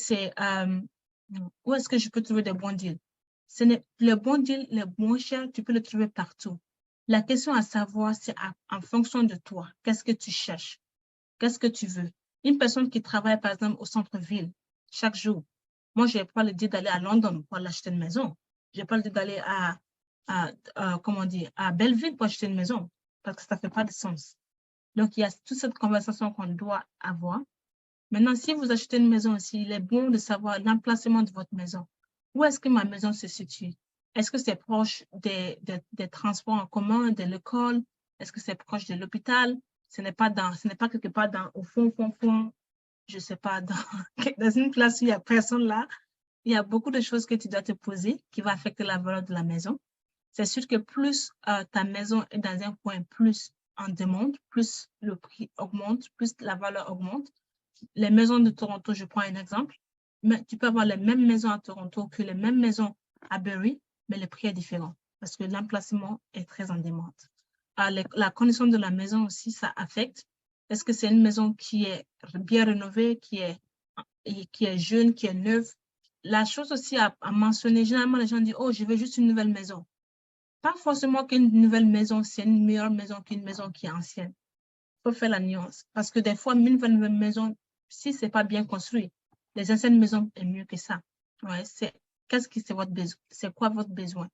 je peux trouver des bons deals? Les bons deals, les moins chers, tu peux les trouver partout. La question à savoir, c'est en fonction de toi. Qu'est-ce que tu cherches? Qu'est-ce que tu veux? Une personne qui travaille, par exemple, au centre-ville, chaque jour. Moi, je n'ai pas le dit d'aller à London pour acheter une maison. Je n'ai pas le dit d'aller à Belleville pour acheter une maison, parce que ça ne fait pas de sens. Donc, il y a toute cette conversation qu'on doit avoir. Maintenant, si vous achetez une maison aussi, il est bon de savoir l'emplacement de votre maison. Où est-ce que ma maison se situe? Est-ce que c'est proche des transports en commun, de l'école? Est-ce que c'est proche de l'hôpital? Ce n'est pas quelque part au fond, je ne sais pas, dans une place où il n'y a personne là. Il y a beaucoup de choses que tu dois te poser qui vont affecter la valeur de la maison. C'est sûr que plus ta maison est dans un point plus en demande, plus le prix augmente, plus la valeur augmente. Les maisons de Toronto, je prends un exemple, mais tu peux avoir les mêmes maisons à Toronto que les mêmes maisons à Barrie, mais le prix est différent parce que l'emplacement est très en demande. La condition de la maison aussi, ça affecte. Est-ce que c'est une maison qui est bien rénovée, qui est jeune, qui est neuve? La chose aussi à mentionner, généralement, les gens disent « Oh, je veux juste une nouvelle maison ». Pas forcément qu'une nouvelle maison, c'est une meilleure maison qu'une maison qui est ancienne. Il faut faire la nuance. Parce que des fois, une nouvelle maison, si ce n'est pas bien construit, les anciennes maisons sont mieux que ça. Ouais, c'est votre besoin? C'est quoi votre besoin?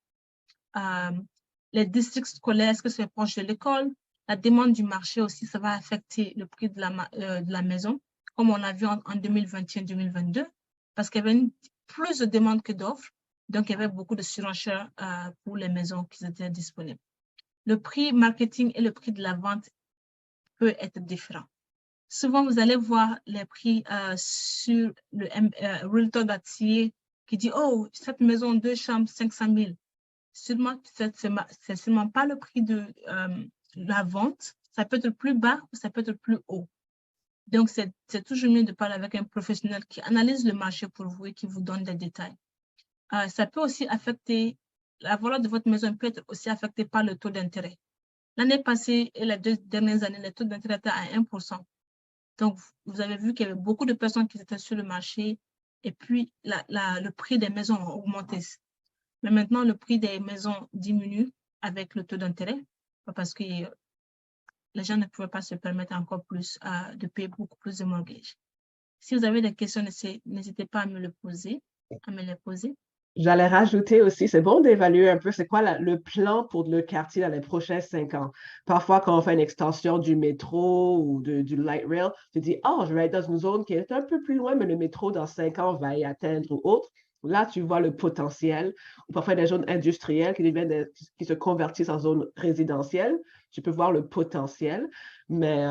Les districts scolaires, est-ce que c'est proche de l'école? La demande du marché aussi, ça va affecter le prix de la maison, comme on a vu en 2021-2022, parce qu'il y avait plus de demandes que d'offres. Donc, il y avait beaucoup de surenchères pour les maisons qui étaient disponibles. Le prix marketing et le prix de la vente peut être différent. Souvent, vous allez voir les prix sur le Realtor.ca qui dit « Oh, cette maison 2 chambres, 500 000 ». Seulement, c'est seulement pas le prix de la vente. Ça peut être plus bas ou ça peut être plus haut. Donc, c'est toujours mieux de parler avec un professionnel qui analyse le marché pour vous et qui vous donne des détails. Ça peut aussi affecter, la valeur de votre maison peut être aussi affectée par le taux d'intérêt. L'année passée et les 2 dernières années, le taux d'intérêt était à 1%. Donc, vous avez vu qu'il y avait beaucoup de personnes qui étaient sur le marché et puis le prix des maisons a augmenté. Mais maintenant, le prix des maisons diminue avec le taux d'intérêt parce que les gens ne pouvaient pas se permettre encore plus de payer beaucoup plus de mortgage. Si vous avez des questions, n'hésitez pas à me les poser. J'allais rajouter aussi, c'est bon d'évaluer un peu c'est quoi le plan pour le quartier dans les prochains 5 ans. Parfois, quand on fait une extension du métro ou du light rail, tu dis, oh, je vais être dans une zone qui est un peu plus loin, mais le métro dans 5 ans va y atteindre ou autre. Là, tu vois le potentiel. Ou parfois des zones industrielles qui se convertissent en zones résidentielles. Tu peux voir le potentiel. Mais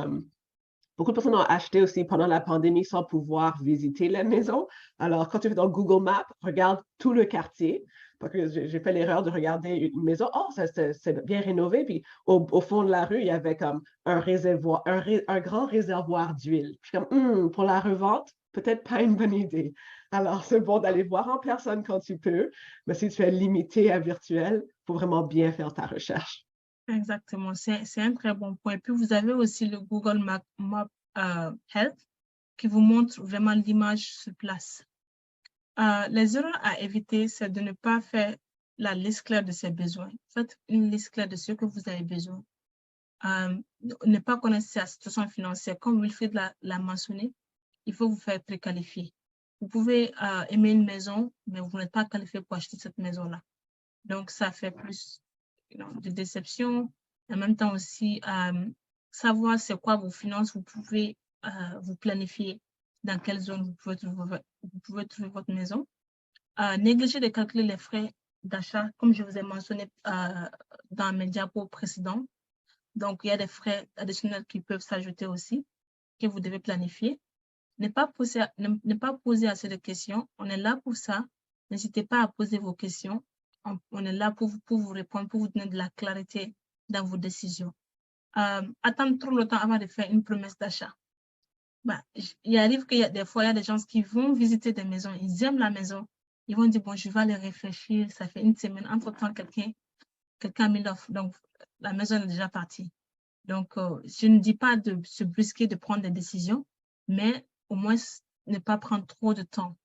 beaucoup de personnes ont acheté aussi pendant la pandémie sans pouvoir visiter la maison. Alors, quand tu fais dans Google Maps, regarde tout le quartier. Parce que j'ai fait l'erreur de regarder une maison. Oh, c'est bien rénové. Puis au fond de la rue, il y avait comme un réservoir, un grand réservoir d'huile. Je suis comme, pour la revente, peut-être pas une bonne idée. Alors, c'est bon d'aller voir en personne quand tu peux. Mais si tu es limité à virtuel, il faut vraiment bien faire ta recherche. Exactement, c'est un très bon point. Et puis, vous avez aussi le Google Map Health qui vous montre vraiment l'image sur place. Les erreurs à éviter, c'est de ne pas faire la liste claire de ses besoins. Faites une liste claire de ce que vous avez besoin. Ne pas connaître sa situation financière, comme Wilfried l'a mentionné, il faut vous faire préqualifier. Vous pouvez aimer une maison, mais vous n'êtes pas qualifié pour acheter cette maison-là. Donc, ça fait plus de déception. En même temps aussi, savoir c'est quoi vos finances, vous pouvez vous planifier dans quelle zone vous pouvez trouver votre maison. Négligez de calculer les frais d'achat, comme je vous ai mentionné dans mes diapos précédents. Donc, il y a des frais additionnels qui peuvent s'ajouter aussi, que vous devez planifier. Ne pas poser assez de questions. On est là pour ça. N'hésitez pas à poser vos questions. On est là pour vous répondre, pour vous donner de la clarité dans vos décisions. Attendre trop longtemps avant de faire une promesse d'achat. Il arrive qu'il y a des fois, il y a des gens qui vont visiter des maisons, ils aiment la maison, ils vont dire, bon, je vais aller réfléchir, ça fait une semaine, entre-temps, quelqu'un a mis l'offre, donc la maison est déjà partie. Donc, je ne dis pas de se brusquer, de prendre des décisions, mais au moins ne pas prendre trop de temps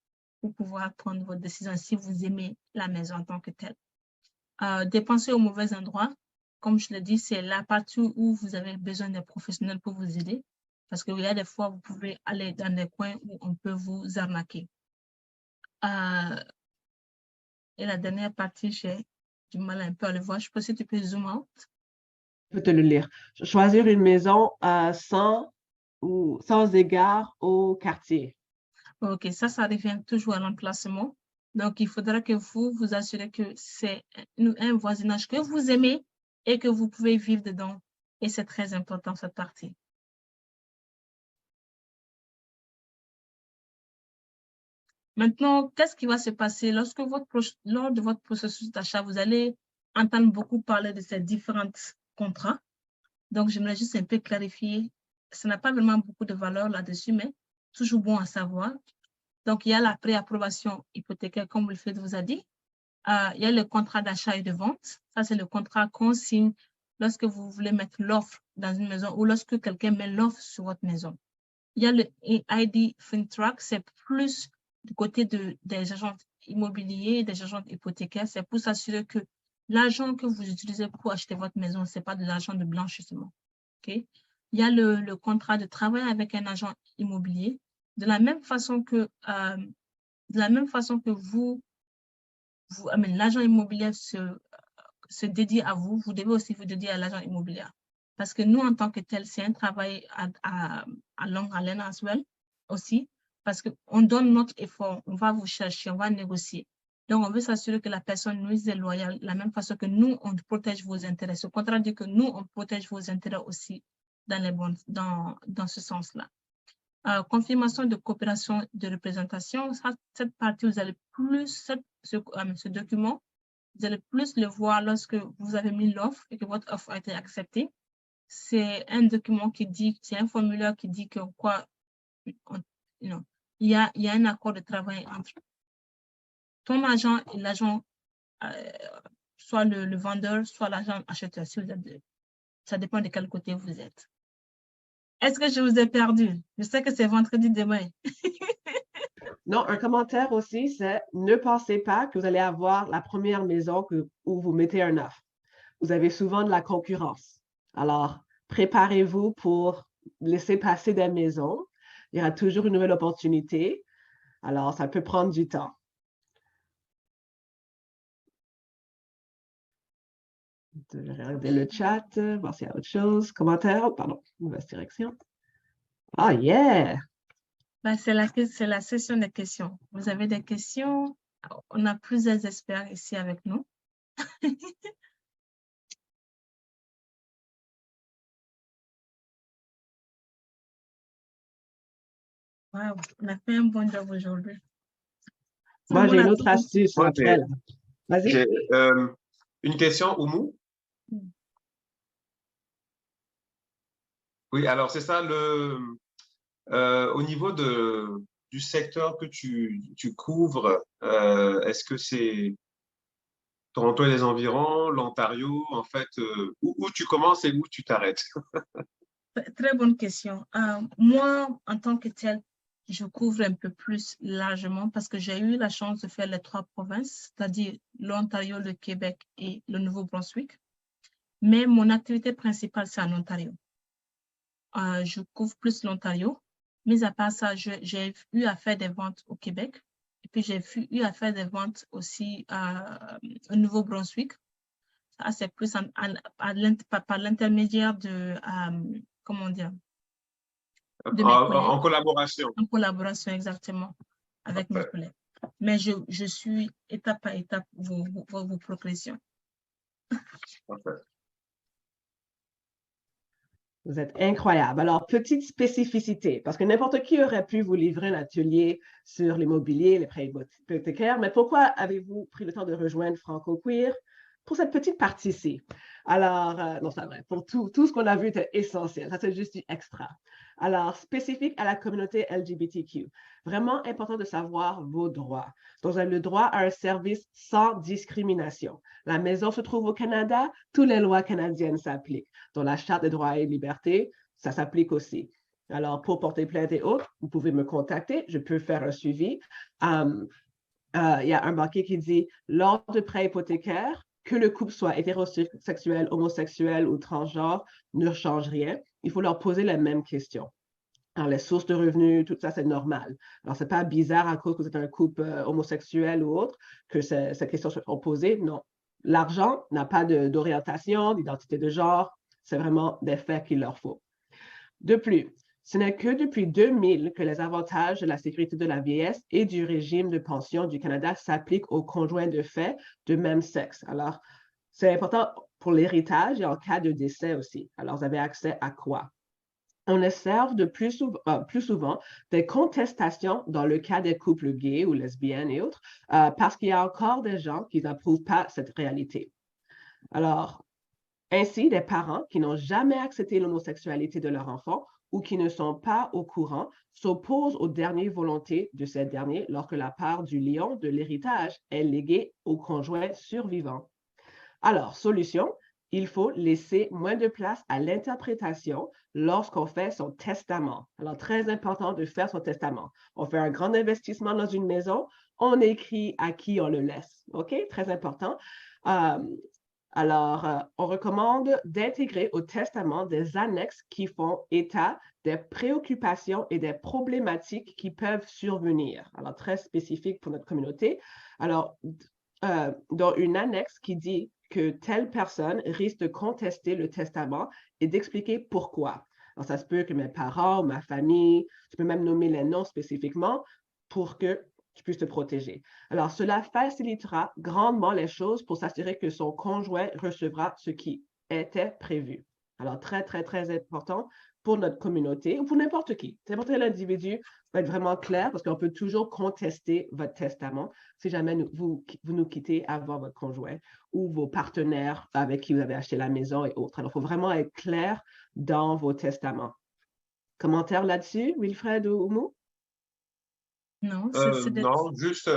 pour pouvoir prendre votre décision si vous aimez la maison en tant que telle. Dépenser au mauvais endroit, comme je l'ai dit, c'est la partie où vous avez besoin des professionnels pour vous aider. Parce qu'il y a des fois, vous pouvez aller dans des coins où on peut vous arnaquer. Et la dernière partie, j'ai du mal un peu à le voir. Je sais pas si tu peux zoom out. Je peux te le lire. Choisir une maison sans égard au quartier. OK, ça revient toujours à l'emplacement. Donc, il faudra que vous vous assurez que c'est un voisinage que vous aimez et que vous pouvez vivre dedans. Et c'est très important, cette partie. Maintenant, qu'est-ce qui va se passer lors de votre processus d'achat? Vous allez entendre beaucoup parler de ces différents contrats. Donc, j'aimerais juste un peu clarifier. Ça n'a pas vraiment beaucoup de valeur là-dessus, mais toujours bon à savoir. Donc, il y a la préapprobation hypothécaire, comme Wilfried vous a dit. Il y a le contrat d'achat et de vente. Ça, c'est le contrat qu'on signe lorsque vous voulez mettre l'offre dans une maison ou lorsque quelqu'un met l'offre sur votre maison. Il y a le ID FinTrack, c'est plus du côté des agents immobiliers, des agents hypothécaires. C'est pour s'assurer que l'argent que vous utilisez pour acheter votre maison, ce n'est pas de l'argent de blanchissement. Okay? Il y a le contrat de travail avec un agent immobilier. De la même façon que l'agent immobilier se dédie à vous, vous devez aussi vous dédier à l'agent immobilier. Parce que nous, en tant que tel, c'est un travail à longue haleine aussi, parce qu'on donne notre effort, on va vous chercher, on va négocier. Donc, on veut s'assurer que la personne nous est loyale, de la même façon que nous, on protège vos intérêts. Ce contrat dit que nous, on protège vos intérêts aussi dans ce sens-là. Confirmation de coopération de représentation, cette partie, vous allez plus, ce document, vous allez plus le voir lorsque vous avez mis l'offre et que votre offre a été acceptée. C'est un document qui dit, c'est un formulaire qui dit que il y a un accord de travail entre ton agent et l'agent, soit le vendeur, soit l'agent acheteur. Si vous êtes deux. Ça dépend de quel côté vous êtes. Est-ce que je vous ai perdu? Je sais que c'est vendredi demain. Non, un commentaire aussi, c'est ne pensez pas que vous allez avoir la première maison où vous mettez un offre. Vous avez souvent de la concurrence. Alors, préparez-vous pour laisser passer des maisons. Il y aura toujours une nouvelle opportunité. Alors, ça peut prendre du temps. Je vais regarder le chat, voir s'il y a autre chose. Commentaire, pardon, mauvaise direction. Ah, yeah! Ben, c'est la session des questions. Vous avez des questions? On a plusieurs experts ici avec nous. Wow, on a fait un bon job aujourd'hui. Moi, j'ai une autre astuce après. Vas-y. Une question, Oumou? Oui, alors c'est ça, au niveau du secteur que tu couvres, est-ce que c'est Toronto et les environs, l'Ontario, en fait, où tu commences et où tu t'arrêtes? Très bonne question. Moi, en tant que tel, je couvre un peu plus largement parce que j'ai eu la chance de faire les 3 provinces, c'est-à-dire l'Ontario, le Québec et le Nouveau-Brunswick. Mais mon activité principale, c'est en Ontario. Je couvre plus l'Ontario. Mais à part ça, j'ai eu à faire des ventes au Québec. Et puis, j'ai eu à faire des ventes aussi au Nouveau-Brunswick. Ça, c'est plus par l'intermédiaire de, comment dire, de mes collègues. En collaboration. En collaboration, exactement, avec mes collègues. Mais je suis étape par étape vos progressions. Parfait. Vous êtes incroyable. Alors, petite spécificité, parce que n'importe qui aurait pu vous livrer un atelier sur l'immobilier, les prêts hypothécaires, mais pourquoi avez-vous pris le temps de rejoindre Franco Queer pour cette petite partie-ci? Alors, non, c'est vrai, pour tout ce qu'on a vu était essentiel. Ça, c'est juste du extra. Alors, spécifique à la communauté LGBTQ, vraiment important de savoir vos droits. Donc, vous avez le droit à un service sans discrimination. La maison se trouve au Canada, toutes les lois canadiennes s'appliquent. Donc, la Charte des droits et libertés, ça s'applique aussi. Alors, pour porter plainte et autres, vous pouvez me contacter, je peux faire un suivi. Il y a un banquier qui dit, lors de prêts hypothécaires, que le couple soit hétérosexuel, homosexuel ou transgenre ne change rien. Il faut leur poser les mêmes questions. Alors, les sources de revenus, tout ça, c'est normal. Alors, ce n'est pas bizarre à cause que vous êtes un couple homosexuel ou autre que ces questions sont posées. Non. L'argent n'a pas d'orientation, d'identité de genre. C'est vraiment des faits qu'il leur faut. De plus, Ce n'est que depuis 2000 que les avantages de la sécurité de la vieillesse et du régime de pension du Canada s'appliquent aux conjoints de fait de même sexe. Alors, c'est important pour l'héritage et en cas de décès aussi. Alors, vous avez accès à quoi? On observe de plus souvent des contestations dans le cas des couples gays ou lesbiennes et autres, parce qu'il y a encore des gens qui n'approuvent pas cette réalité. Alors, ainsi, des parents qui n'ont jamais accepté l'homosexualité de leur enfant ou qui ne sont pas au courant s'opposent aux dernières volontés de ces derniers lorsque la part du lion de l'héritage est léguée au conjoint survivant. Alors, solution, il faut laisser moins de place à l'interprétation lorsqu'on fait son testament. Alors, très important de faire son testament. On fait un grand investissement dans une maison, on écrit à qui on le laisse. OK? Très important. On recommande d'intégrer au testament des annexes qui font état des préoccupations et des problématiques qui peuvent survenir. Alors, très spécifique pour notre communauté. Alors, dans une annexe qui dit que telle personne risque de contester le testament et d'expliquer pourquoi. Alors, ça se peut que mes parents ou ma famille, tu peux même nommer les noms spécifiquement pour que tu puisses te protéger. Alors, cela facilitera grandement les choses pour s'assurer que son conjoint recevra ce qui était prévu. Alors, très, très, très important pour notre communauté ou pour n'importe qui. N'importe quel individu va être vraiment clair parce qu'on peut toujours contester votre testament si jamais vous nous quittez avant votre conjoint ou vos partenaires avec qui vous avez acheté la maison et autres. Alors, il faut vraiment être clair dans vos testaments. Commentaire là-dessus, Wilfred ou Oumou? Non, Non, juste,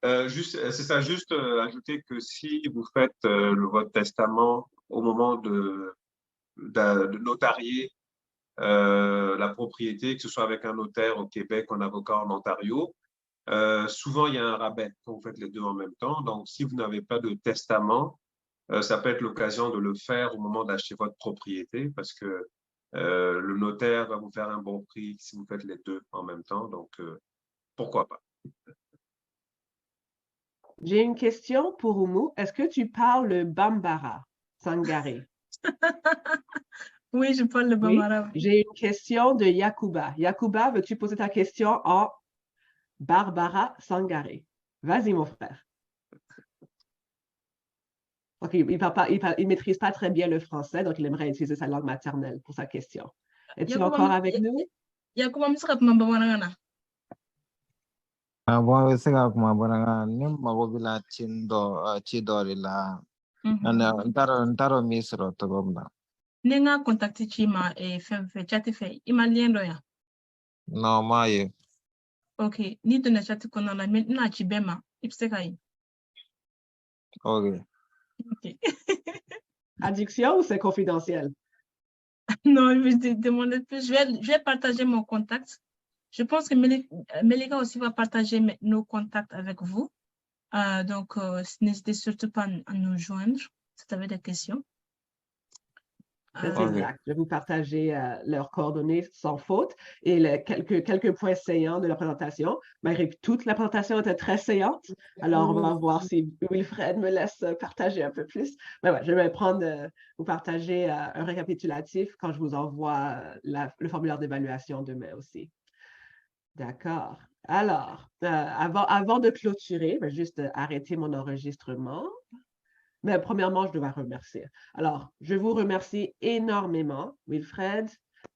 c'est ça, juste ajouter que si vous faites votre testament au moment de notarier la propriété, que ce soit avec un notaire au Québec ou un avocat en Ontario, souvent il y a un rabais quand vous faites les deux en même temps. Donc, si vous n'avez pas de testament, ça peut être l'occasion de le faire au moment d'acheter votre propriété parce que le notaire va vous faire un bon prix si vous faites les deux en même temps. Donc, pourquoi pas? J'ai une question pour Oumou. Est-ce que tu parles le Bambara Sangaré? Oui, je parle le Oui. Bambara. J'ai une question de Yakuba. Yakuba, veux-tu poser ta question en Barbara Sangaré? Vas-y, mon frère. OK, il ne maîtrise pas très bien le français, donc il aimerait utiliser sa langue maternelle pour sa question. Es-tu encore avec nous? Yakuba, je suis Bambara. Bon, c'est comme ma bonne ni mago bila chidori la ntaro misro to gomna. Nenga contacté Chima et fait chat fait. Il m'a lien doya. No maye. Ok, ni de ne chat qu'on a mis na chibema. Ipsekai. Okay. Ok. Addiction ou c'est confidentiel? Non, je vais demander plus. Je vais partager mon contact. Je pense que Melika aussi va partager nos contacts avec vous. Donc, n'hésitez surtout pas à nous joindre si vous avez des questions. C'est exact. Je vais vous partager leurs coordonnées sans faute et quelques points saillants de la présentation. Malgré que toute la présentation était très saillante, alors on va voir si Wilfred me laisse partager un peu plus. Mais ouais, je vais vous partager un récapitulatif quand je vous envoie le formulaire d'évaluation demain aussi. D'accord. Alors, avant de clôturer, je vais juste arrêter mon enregistrement. Mais premièrement, je dois remercier. Alors, je vous remercie énormément, Wilfred,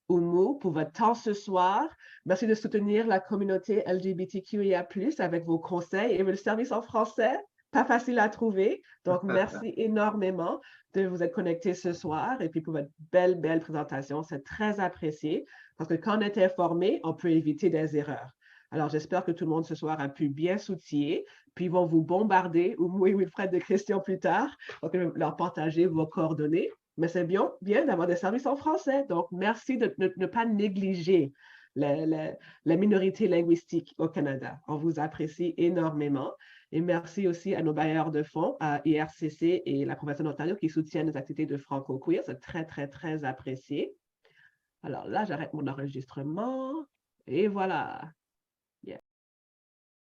Oumou, pour votre temps ce soir. Merci de soutenir la communauté LGBTQIA+, avec vos conseils et le service en français. Pas facile à trouver. Donc, merci énormément de vous être connectés ce soir et puis pour votre belle présentation. C'est très apprécié parce que quand on est informé, on peut éviter des erreurs. Alors, j'espère que tout le monde ce soir a pu bien s'outiller, puis ils vont vous bombarder, ou moi et Wilfred, de questions plus tard. Donc, je vais leur partager vos coordonnées. Mais c'est bien d'avoir des services en français. Donc, merci de ne pas négliger la minorité linguistique au Canada. On vous apprécie énormément. Et merci aussi à nos bailleurs de fonds, à IRCC et la province de l'Ontario qui soutiennent nos activités de franco-queer. C'est très, très, très apprécié. Alors là, j'arrête mon enregistrement. Et voilà.